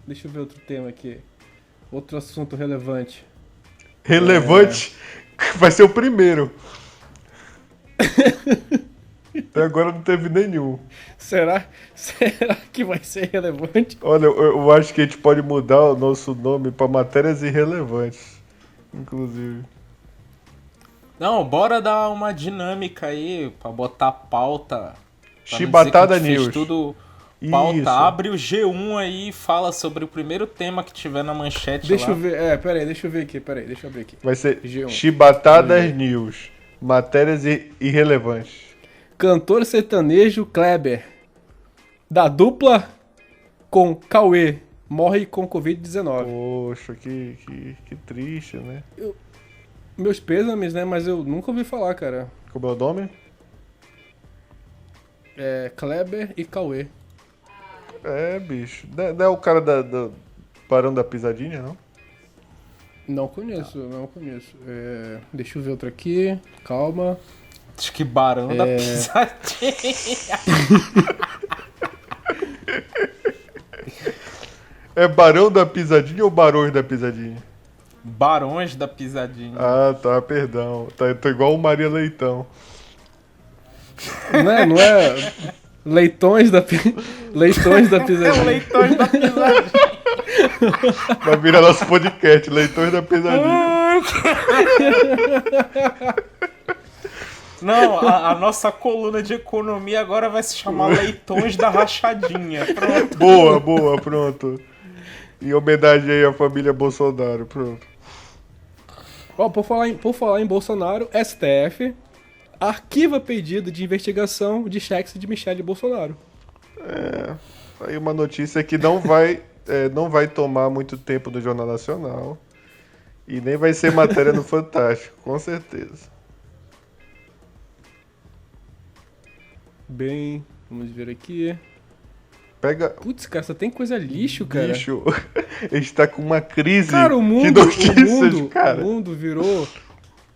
deixa eu ver outro tema aqui. Outro assunto relevante. Relevante. Vai ser o primeiro. Até agora não teve nenhum. Será que vai ser relevante? Olha, eu acho que a gente pode mudar o nosso nome pra matérias irrelevantes. Inclusive. Não, bora dar uma dinâmica aí pra botar pauta. Pra não Chibatada dizer que a gente News. fez tudo pauta. Isso. Abre o G1 aí e fala sobre o primeiro tema que tiver na manchete Deixa lá. eu ver, peraí, deixa eu ver aqui, deixa eu abrir aqui. Vai ser G1. Chibatadas News. Matérias irrelevantes. Cantor sertanejo Kleber, da dupla com Cauê, morre com Covid-19. Poxa, que triste, né? Meus pêsames, né, mas eu nunca ouvi falar, cara. Como é o nome? É Kleber e Cauê. É, bicho. Não é o cara do Barão da Pisadinha, não? Não conheço. Deixa eu ver outro aqui, calma. Acho que Barão da Pisadinha. É Barão da Pisadinha ou Barões da Pisadinha? Barões da Pisadinha. Ah, tá, perdão. Tô igual o Maria Leitão. Não é Leitões da Pisadinha. Leitões da Pisadinha. Vai virar nosso podcast, Leitões da Pisadinha. Não, a nossa coluna de economia agora vai se chamar Leitões da Rachadinha. Pronto. Boa, pronto. Em homenagem aí à família Bolsonaro, pronto. Ó, por falar em Bolsonaro, STF arquiva pedido de investigação de cheques de Michele Bolsonaro. Aí uma notícia que não vai tomar muito tempo no Jornal Nacional e nem vai ser matéria no Fantástico, com certeza. Bem, vamos ver aqui. Pega. Putz, cara, só tem coisa lixo, cara. Bicho, a gente tá com uma crise Cara, de notícias, cara. O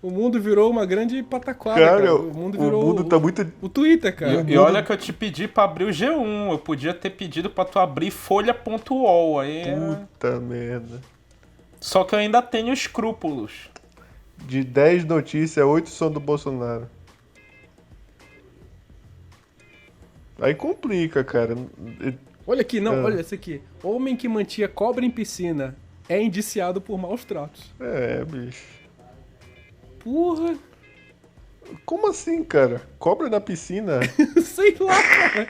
mundo virou uma grande pataquada, Cara, cara. O mundo tá muito... o Twitter, cara. E olha que eu te pedi pra abrir o G1. Eu podia ter pedido pra tu abrir folha.ol. Aí Puta merda. Só que eu ainda tenho escrúpulos. De 10 notícias, 8 são do Bolsonaro. Aí complica, cara. Olha aqui, não, olha esse aqui. Homem que mantinha cobra em piscina é indiciado por maus tratos. Bicho. Porra, Como assim, cara? Cobra na piscina? sei lá, cara.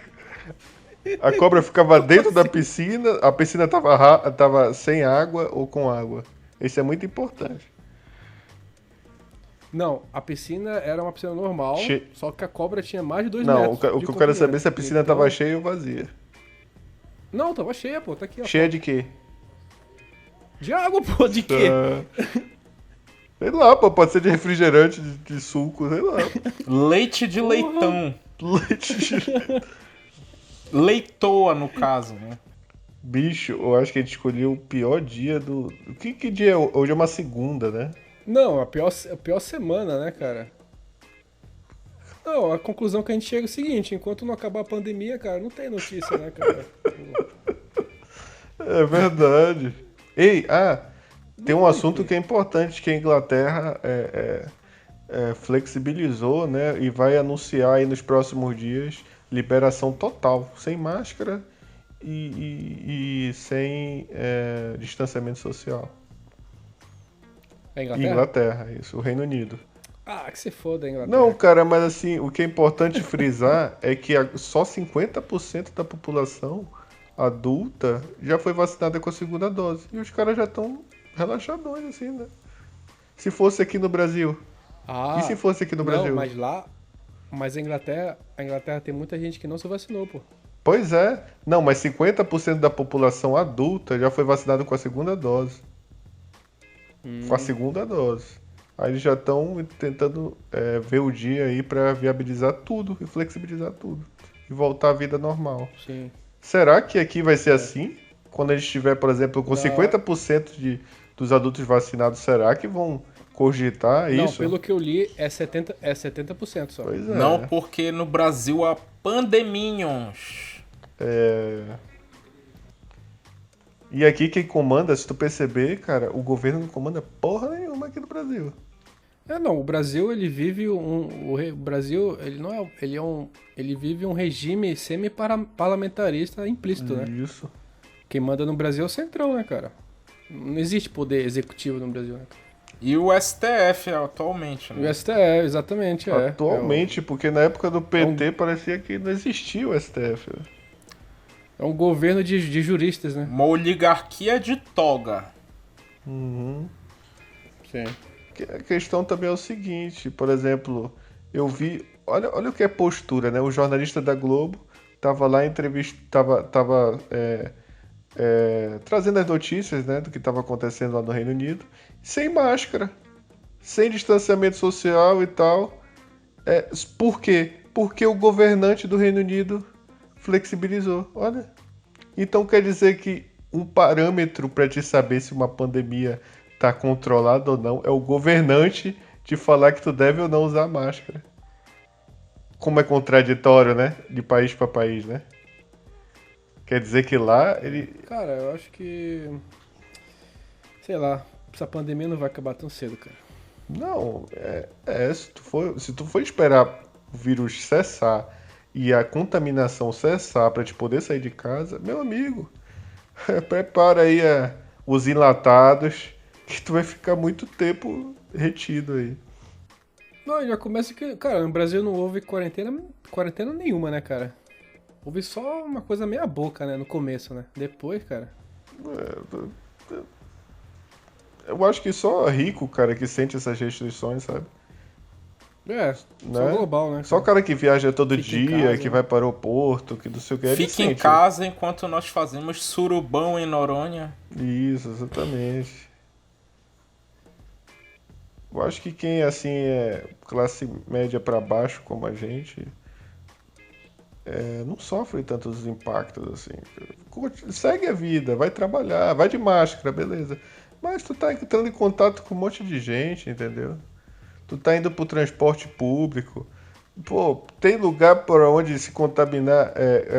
A cobra ficava dentro da piscina, a piscina tava sem água ou com água. Isso é muito importante. Não, a piscina era uma piscina normal, só que a cobra tinha mais de 2 Não, metros. o que eu quero saber é se a piscina Então- tava cheia ou vazia. Não, tava cheia, pô, tá aqui, ó. Cheia de quê? De água, pô, de quê? Sei lá, pô, pode ser de refrigerante, de suco, sei lá. Leite de leitão. Leite de... Leitoa, no caso, né? Bicho, eu acho que a gente escolheu o pior dia do... Que dia é? Hoje é uma segunda, né? Não, a pior semana, né, cara? Não, a conclusão que a gente chega é o seguinte, enquanto não acabar a pandemia, cara, não tem notícia, né, cara? É verdade. Ei, tem um assunto que é importante, que a Inglaterra flexibilizou, né? E vai anunciar aí nos próximos dias liberação total, sem máscara e sem distanciamento social. É Inglaterra? Inglaterra, isso, o Reino Unido. Ah, que se foda, Inglaterra. Não, cara, mas assim, o que é importante frisar é que só 50% da população adulta já foi vacinada com a segunda dose. E os caras já estão relaxadões, assim, né? Se fosse aqui no Brasil. Ah, E se fosse aqui no Brasil? Não, mas lá... Mas a Inglaterra tem muita gente que não se vacinou, pô. Pois é. Não, mas 50% da população adulta já foi vacinada com a segunda dose. Com a segunda dose. Aí eles já estão tentando ver o dia aí pra viabilizar tudo e flexibilizar tudo. E voltar à vida normal. Sim. Será que aqui vai ser assim? Quando a gente estiver, por exemplo, com Não. 50% dos adultos vacinados, será que vão cogitar Não, isso? pelo que eu li, é 70% só. Pois é. Não, porque no Brasil há pandeminions. E aqui quem comanda, se tu perceber, cara, o governo não comanda porra nenhuma aqui no Brasil. Não, o Brasil, ele vive o Brasil, ele não é... Ele vive um regime semi-parlamentarista implícito, né? Isso. Quem manda no Brasil é o Centrão, né, cara? Não existe poder executivo no Brasil, né? E o STF atualmente, né? O STF, exatamente, Atualmente, porque na época do PT parecia que não existia o STF. É um governo de juristas, né? Uma oligarquia de toga. Uhum. Sim. A questão também é o seguinte, por exemplo, eu vi... Olha o que é postura, né? O jornalista da Globo tava lá tava trazendo as notícias, né, do que estava acontecendo lá no Reino Unido, sem máscara, sem distanciamento social e tal. Por quê? Porque o governante do Reino Unido flexibilizou. Olha. Então quer dizer que um parâmetro para te saber se uma pandemia está controlada ou não é o governante te falar que tu deve ou não usar máscara. Como é contraditório, né? De país para país, né? Quer dizer que lá ele... Cara, eu acho que... Sei lá, essa pandemia não vai acabar tão cedo, cara. Não, se tu for esperar o vírus cessar e a contaminação cessar para te poder sair de casa, meu amigo, prepara aí os enlatados que tu vai ficar muito tempo retido aí. Não, já começa que... Cara, no Brasil não houve quarentena nenhuma, né, cara? Houve só uma coisa meia boca, né, no começo, né? Depois, cara... Eu acho que só rico, cara, que sente essas restrições, sabe? É, só Né? global, né? Só o cara que viaja todo Fica em dia, casa, que né? vai para o aeroporto, que não sei o que, ele Fique em sente. casa enquanto nós fazemos surubão em Noronha. Isso, exatamente. Eu acho que quem, assim, é classe média para baixo, como a gente, não sofre tantos impactos, assim. Segue a vida, vai trabalhar, vai de máscara, beleza. Mas tu tá entrando em contato com um monte de gente, entendeu? Tu tá indo pro transporte público. Pô, tem lugar para onde se contaminar,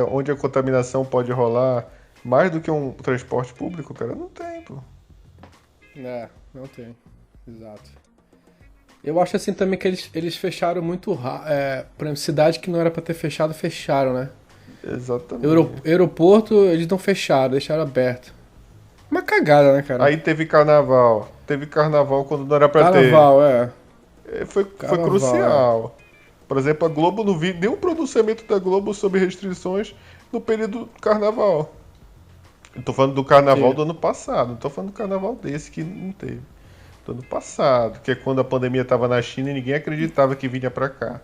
onde a contaminação pode rolar mais do que um transporte público, cara? Não tem, pô. É, não tem. Exato. Eu acho assim também que eles fecharam muito rápido. Por exemplo, cidade que não era pra ter fechado, fecharam, né? Exatamente. Aeroporto, eles não fecharam, deixaram aberto. Uma cagada, né, cara? Aí teve carnaval. Teve carnaval quando não era pra Carnaval, é. ter. Foi Carnaval, crucial. Por exemplo, a Globo não vi nenhum pronunciamento da Globo sobre restrições no período do carnaval. Eu tô falando do carnaval Sim. do ano passado, não tô falando do carnaval desse que não teve. Do ano passado, que é quando a pandemia tava na China e ninguém acreditava que vinha pra cá.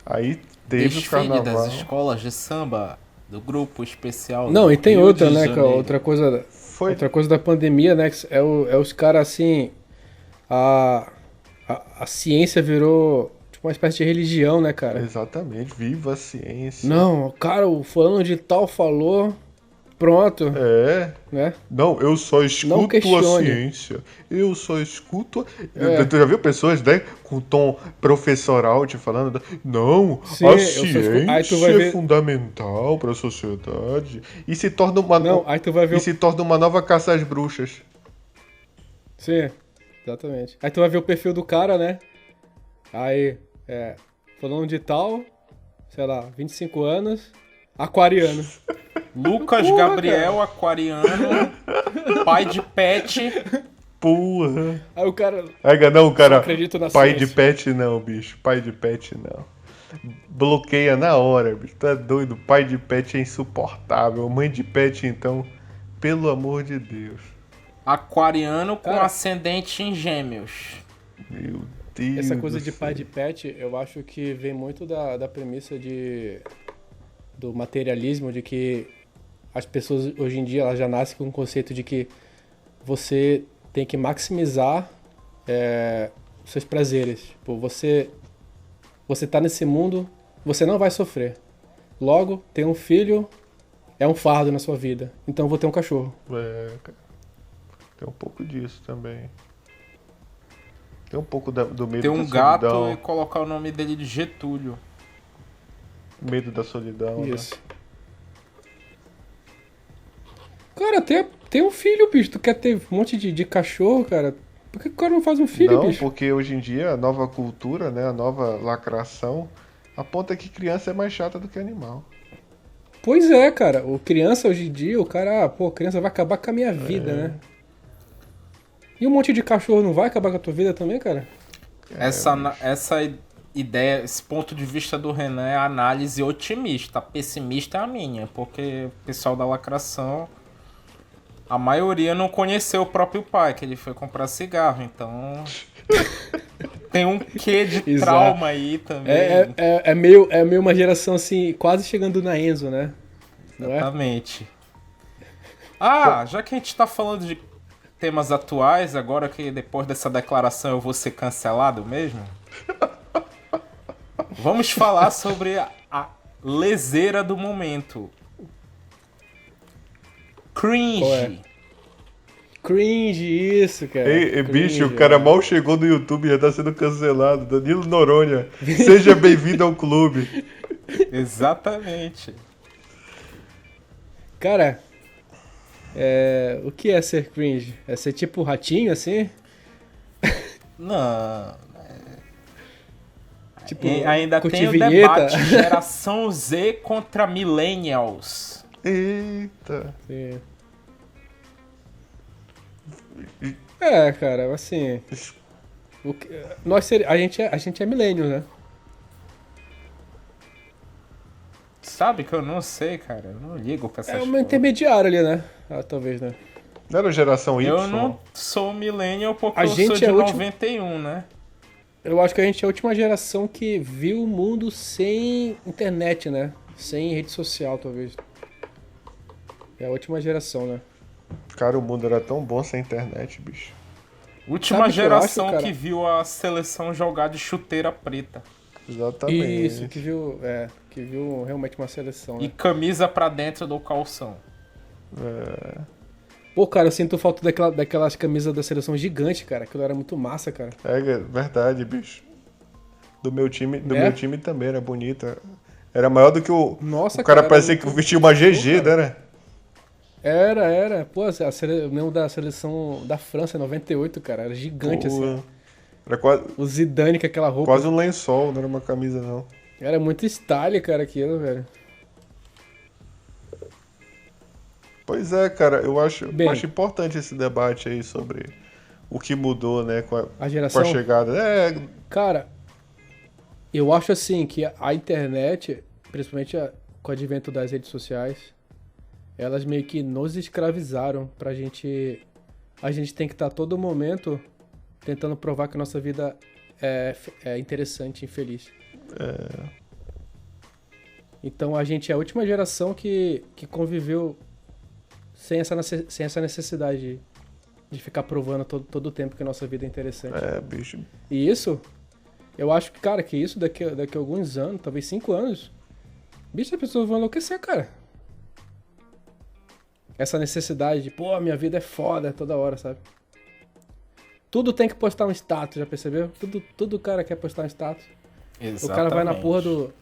Aí teve o Desfile carnaval. das escolas de samba do grupo especial. Não, do e tem Rio outra, de né, cara? Janeiro. Foi Outra coisa da pandemia, né? Que é os caras assim. A ciência virou tipo uma espécie de religião, né, cara? exatamente, viva a ciência. Não, cara, o fulano de tal falou. Pronto, É. né? Não, eu só Não escuto a questione. ciência. Eu só escuto. É. Tu já viu pessoas, né, com tom professoral te falando? Não, Sim, a eu só escuto. Aí tu ciência vai é ver. fundamental para a sociedade. E se torna uma Não, aí tu vai ver. e se torna uma nova caça às bruxas. Sim, exatamente. Aí tu vai ver o perfil do cara, né? Aí, falando de tal, sei lá, 25 anos, aquariano. Lucas Porra, Gabriel, aquariano, pai de pet. Porra. Aí o cara. Não, cara. acredito na Pai ciência. de pet não, bicho. Pai de pet não. Bloqueia na hora, bicho. Tá doido? Pai de pet é insuportável. Mãe de pet, então, pelo amor de Deus. Aquariano com Cara. ascendente em gêmeos. Meu Deus. Essa coisa do de céu. pai de pet, eu acho que vem muito da premissa do materialismo, de que as pessoas hoje em dia elas já nascem com o conceito de que você tem que maximizar os seus prazeres. Tipo, você tá nesse mundo, você não vai sofrer. Logo, ter um filho é um fardo na sua vida. Então eu vou ter um cachorro. Cara. Tem um pouco disso também. Tem um pouco do medo Ter da um gato solidão. e colocar o nome dele de Getúlio. Medo da solidão. né? Isso. Cara, tem um filho, bicho. Tu quer ter um monte de cachorro, cara? Por que o cara não faz um filho, Não, bicho? porque hoje em dia a nova cultura, né, a nova lacração, aponta que criança é mais chata do que animal. Pois é, cara. O criança hoje em dia, o cara, criança vai acabar com a minha vida, né? E um monte de cachorro não vai acabar com a tua vida também, cara? Essa ideia, esse ponto de vista do Renan é a análise otimista. A pessimista é a minha, porque o pessoal da lacração, a maioria não conheceu o próprio pai, que ele foi comprar cigarro, então tem um quê de Exato. trauma aí também. É meio uma geração assim, quase chegando na Enzo, né? Não é? Exatamente. Já que a gente tá falando de temas atuais, agora que depois dessa declaração eu vou ser cancelado mesmo, vamos falar sobre a leseira do momento. Cringe. Qual é? Cringe, isso, cara. Ei, bicho, Cringe, o cara é. mal chegou no YouTube e já tá sendo cancelado. Danilo Noronha, seja bem-vindo ao clube. Exatamente. Cara, o que é ser cringe? É ser tipo ratinho, assim? Não. Tipo, E ainda curtir tem o vinheta? debate geração Z contra millennials. Eita. Sim. Cara, assim... A gente é milênio, né? Sabe que eu não sei, cara. Eu não ligo pra essas É uma coisas. intermediária ali, né? Talvez, né? Não era geração Y? Eu não sou millennial porque A eu sou gente de é a última- 91, né? Eu acho que a gente é a última geração que viu o mundo sem internet, né? Sem rede social, talvez. É a última geração, né? Cara, o mundo era tão bom sem internet, bicho. Última Sabe o que eu geração acho, cara? que viu a seleção jogar de chuteira preta. Exatamente. Isso, que viu realmente uma seleção, E né? camisa pra dentro do calção. Pô, cara, eu sinto falta daquelas camisas da seleção gigante, cara. Aquilo era muito massa, cara. É verdade, bicho. Do meu time também era bonita. Era maior do que o. Nossa, o cara cara, parecia era que muito- vestia uma GG, Pô, cara. né? Era. Pô, eu lembro da seleção da França, 98, cara. Era gigante, Pô, assim. Era quase, O Zidane com aquela roupa. quase um lençol, não era uma camisa, não. Era muito style, cara, aquilo, velho. Pois é, cara, eu acho Bem. importante esse debate aí sobre o que mudou, né, com A com geração. a chegada. Cara, eu acho assim que a internet, principalmente com o advento das redes sociais, elas meio que nos escravizaram pra gente. A gente tem que estar a todo momento tentando provar que a nossa vida é interessante e feliz. Então a gente é a última geração que conviveu sem essa necessidade de ficar provando todo o tempo que a nossa vida é interessante. Bicho. E isso, eu acho que, cara, que isso daqui a alguns anos, talvez 5 anos, bicho, as pessoas vão enlouquecer, cara. Essa necessidade de, pô, minha vida é foda toda hora, sabe? Tudo tem que postar um status, já percebeu? Tudo o cara quer postar um status. Exatamente. O cara vai na porra do.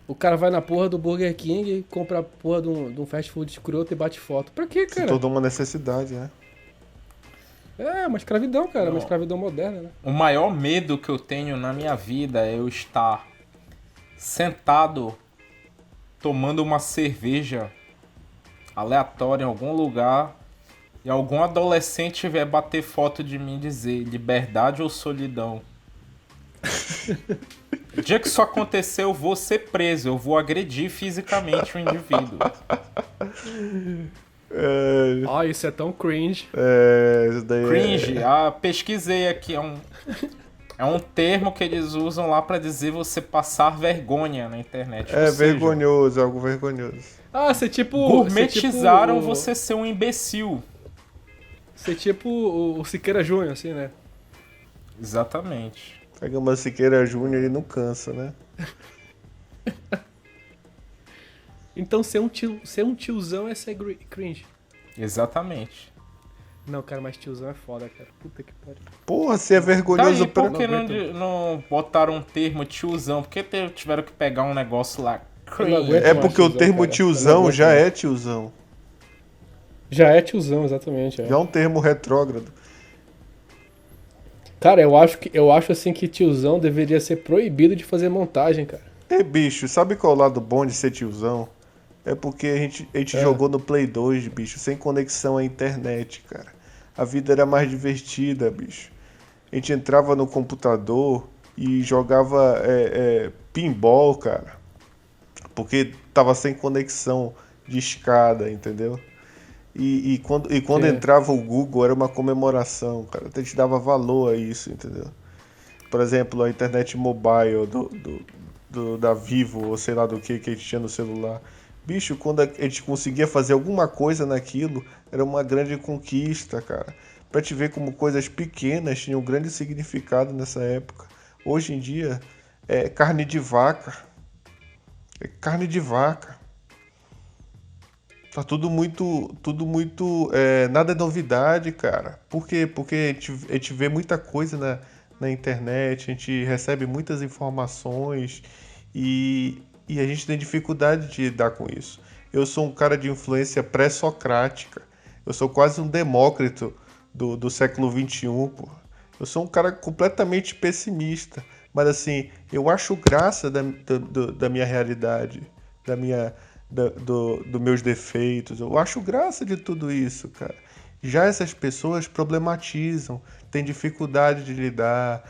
O cara vai na porra do Burger King e compra a porra de um fast food escroto e bate foto. Pra quê, Se cara? tornou uma necessidade, né? É, uma escravidão, cara. Uma Não. escravidão moderna, né? O maior medo que eu tenho na minha vida é eu estar sentado tomando uma cerveja aleatória em algum lugar e algum adolescente vier bater foto de mim e dizer liberdade ou solidão. O dia que isso acontecer, eu vou ser preso, eu vou agredir fisicamente o indivíduo. Ah, isso é tão cringe. Isso daí Cringe, pesquisei aqui, é um termo que eles usam lá pra dizer você passar vergonha na internet. É Ou seja, vergonhoso, algo vergonhoso. Ah, você tipo. gourmetizaram você você ser um imbecil. Você tipo o Siqueira Júnior, assim, né? Exatamente. Pega uma Siqueira Júnior e não cansa, né? Então ser um tiozão é ser cringe. Exatamente. Não, cara, mas tiozão é foda, cara. Puta que pariu. Porra, se é Tá vergonhoso aí, por pra... que Não não botaram um termo tiozão? Por que tiveram que pegar um negócio lá? Eu não aguento. É mais porque o tiozão, termo cara. Eu tiozão não já aguento é tiozão. Já é tiozão, exatamente. É. Já é um termo retrógrado. Cara, eu acho assim que tiozão deveria ser proibido de fazer montagem, cara. Bicho, sabe qual é o lado bom de ser tiozão? É porque a gente jogou no Play 2, bicho, sem conexão à internet, cara. A vida era mais divertida, bicho. A gente entrava no computador e jogava pinball, cara. Porque tava sem conexão de escada, entendeu? E quando É. entrava o Google era uma comemoração, cara. A gente dava valor a isso, entendeu? Por exemplo, a internet mobile da Vivo, ou sei lá do que a gente tinha no celular. Bicho, quando a gente conseguia fazer alguma coisa naquilo, era uma grande conquista, cara. Pra te ver como coisas pequenas tinham um grande significado nessa época. Hoje em dia, é carne de vaca. É carne de vaca. Tá tudo muito, nada é novidade, cara. Por quê? Porque a gente vê muita coisa na internet, a gente recebe muitas informações e a gente tem dificuldade de lidar com isso. Eu sou um cara de influência pré-socrática. Eu sou quase um Demócrito do século XXI, pô. Eu sou um cara completamente pessimista. Mas assim, eu acho graça da minha realidade, dos meus defeitos. Eu acho graça de tudo isso, cara. Já essas pessoas problematizam, têm dificuldade de lidar,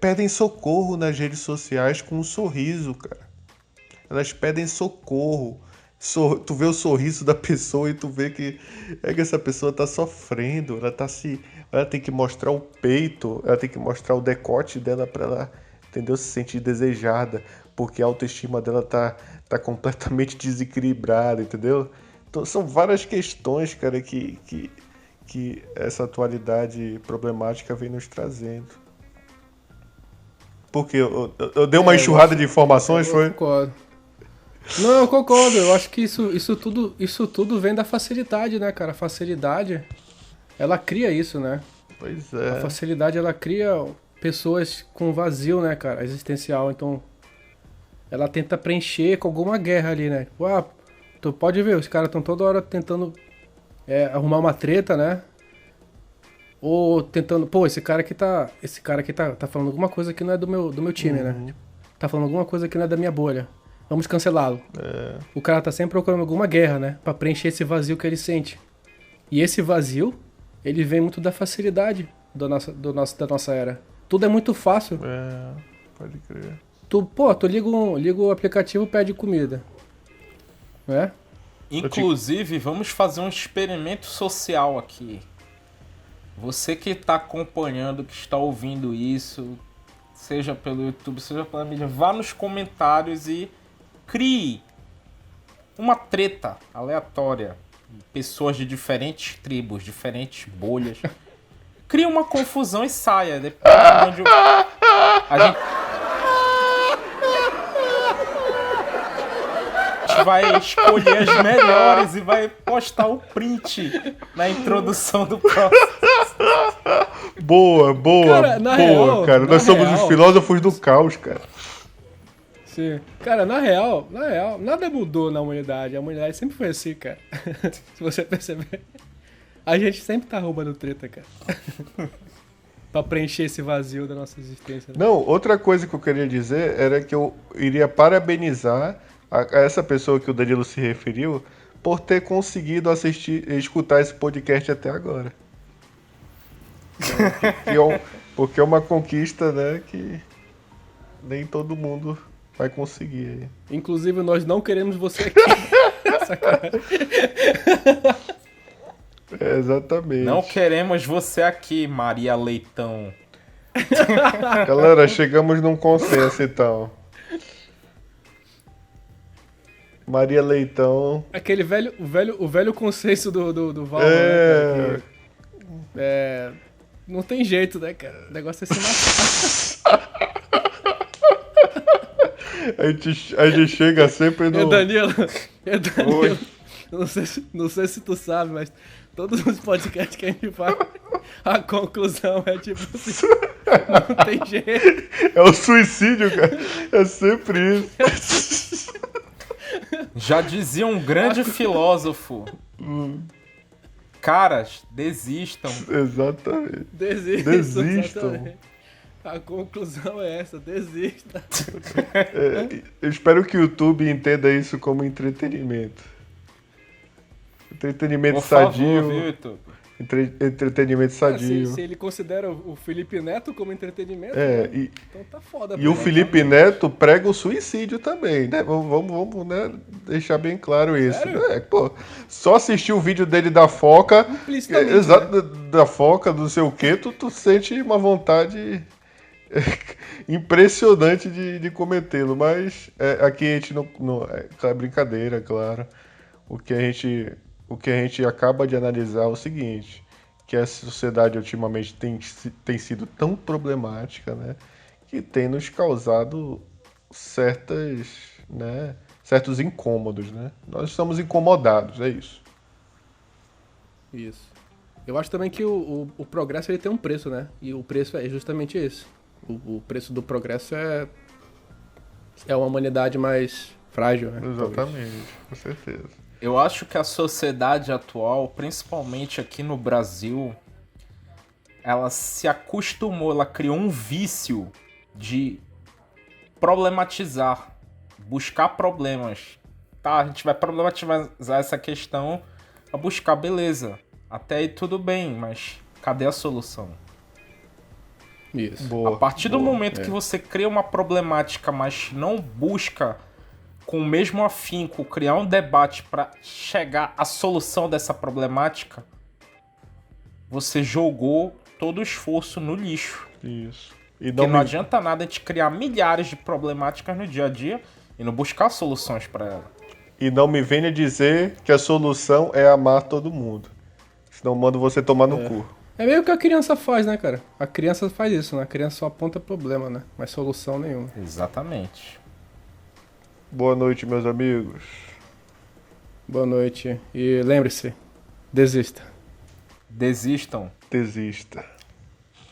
pedem socorro nas redes sociais com um sorriso, cara. Elas pedem socorro. Tu vê o sorriso da pessoa e tu vê que essa pessoa tá sofrendo, ela tem que mostrar o peito, ela tem que mostrar o decote dela pra ela, entendeu? Se sentir desejada, porque a autoestima dela tá completamente desequilibrada, entendeu? Então são várias questões, cara, que essa atualidade problemática vem nos trazendo. Porque eu dei uma enxurrada de informações, Eu foi? concordo. Não, eu concordo. Eu acho que isso tudo vem da facilidade, né, cara? A facilidade, ela cria isso, né? Pois A é. facilidade, ela cria pessoas com vazio, né, cara? Existencial. Então, ela tenta preencher com alguma guerra ali, né? Tipo, tu pode ver, os caras estão toda hora tentando arrumar uma treta, né? Ou tentando, pô, esse cara aqui tá falando alguma coisa que não é do meu time, né? Tá falando alguma coisa que não é da minha bolha. Vamos cancelá-lo. O cara tá sempre procurando alguma guerra, né? Pra preencher esse vazio que ele sente. E esse vazio, ele vem muito da facilidade da nossa era. Tudo é muito fácil. É, pode crer. Tu liga o aplicativo e pede comida. Né? Inclusive, vamos fazer um experimento social aqui. Você que está acompanhando, que está ouvindo isso, seja pelo YouTube, seja pela mídia, vá nos comentários e crie uma treta aleatória. Pessoas de diferentes tribos, diferentes bolhas. Crie uma confusão e saia. Depois onde a gente vai escolher as melhores e vai postar o print na introdução do próximo. Boa, Cara, na real, cara. Nós somos real, os filósofos do caos, cara. Sim. Cara, na real, nada mudou na humanidade. A humanidade sempre foi assim, cara. Se você perceber. A gente sempre tá roubando treta, cara. Pra preencher esse vazio da nossa existência. Né? Não, outra coisa que eu queria dizer era que eu iria parabenizar a essa pessoa que o Danilo se referiu por ter conseguido escutar esse podcast até agora. Porque é uma conquista, né, que nem todo mundo vai conseguir. Inclusive, nós não queremos você aqui. Sacanagem. É, exatamente. Não queremos você aqui, Maria Leitão. Galera, chegamos num consenso então. Maria Leitão. Aquele o velho consenso do Val, né, cara? Que, não tem jeito, né, cara? O negócio é se matar. A gente chega sempre no. Danilo. Oi. Não sei se tu sabe, mas todos os podcasts que a gente faz, a conclusão é tipo assim, não tem jeito. É o suicídio, cara. É sempre isso. Já dizia um grande filósofo. Caras, desistam. Exatamente. Desistam. Desistam. Exatamente. A conclusão é essa, desista. Eu espero que o YouTube entenda isso como entretenimento. Entretenimento Por favor, sadio. viu, YouTube? Entretenimento sadio. Se ele considera o Felipe Neto como entretenimento, então tá foda. E o Felipe Neto prega o suicídio também, né? Vamos né, deixar bem claro isso. Sério? Pô, só assistir o vídeo dele da foca, Implicitamente, exato, da foca, não sei o que, tu sente uma vontade impressionante de cometê-lo. Mas aqui a gente não é brincadeira, claro. O que a gente acaba de analisar é o seguinte, que a sociedade ultimamente tem sido tão problemática, né, que tem nos causado certos incômodos, né? Nós estamos incomodados, é isso. Isso. Eu acho também que o progresso ele tem um preço, né? E o preço é justamente esse. O preço do progresso é uma humanidade mais frágil, né? Exatamente, com certeza. Eu acho que a sociedade atual, principalmente aqui no Brasil, ela se acostumou, ela criou um vício de problematizar, buscar problemas. Tá, a gente vai problematizar essa questão pra buscar beleza. Até aí tudo bem, mas cadê a solução? Isso. Boa, A partir do boa. momento que você cria uma problemática, mas não busca com o mesmo afinco, criar um debate para chegar à solução dessa problemática, você jogou todo o esforço no lixo. Isso. Porque não adianta nada a gente criar milhares de problemáticas no dia a dia e não buscar soluções para ela. E não me venha dizer que a solução é amar todo mundo. Senão mando você tomar no cu. É meio que a criança faz, né, cara? A criança faz isso, né? A criança só aponta problema, né? Mas solução nenhuma. Exatamente. Boa noite, meus amigos. Boa noite. E lembre-se, desista. Desistam. Desista.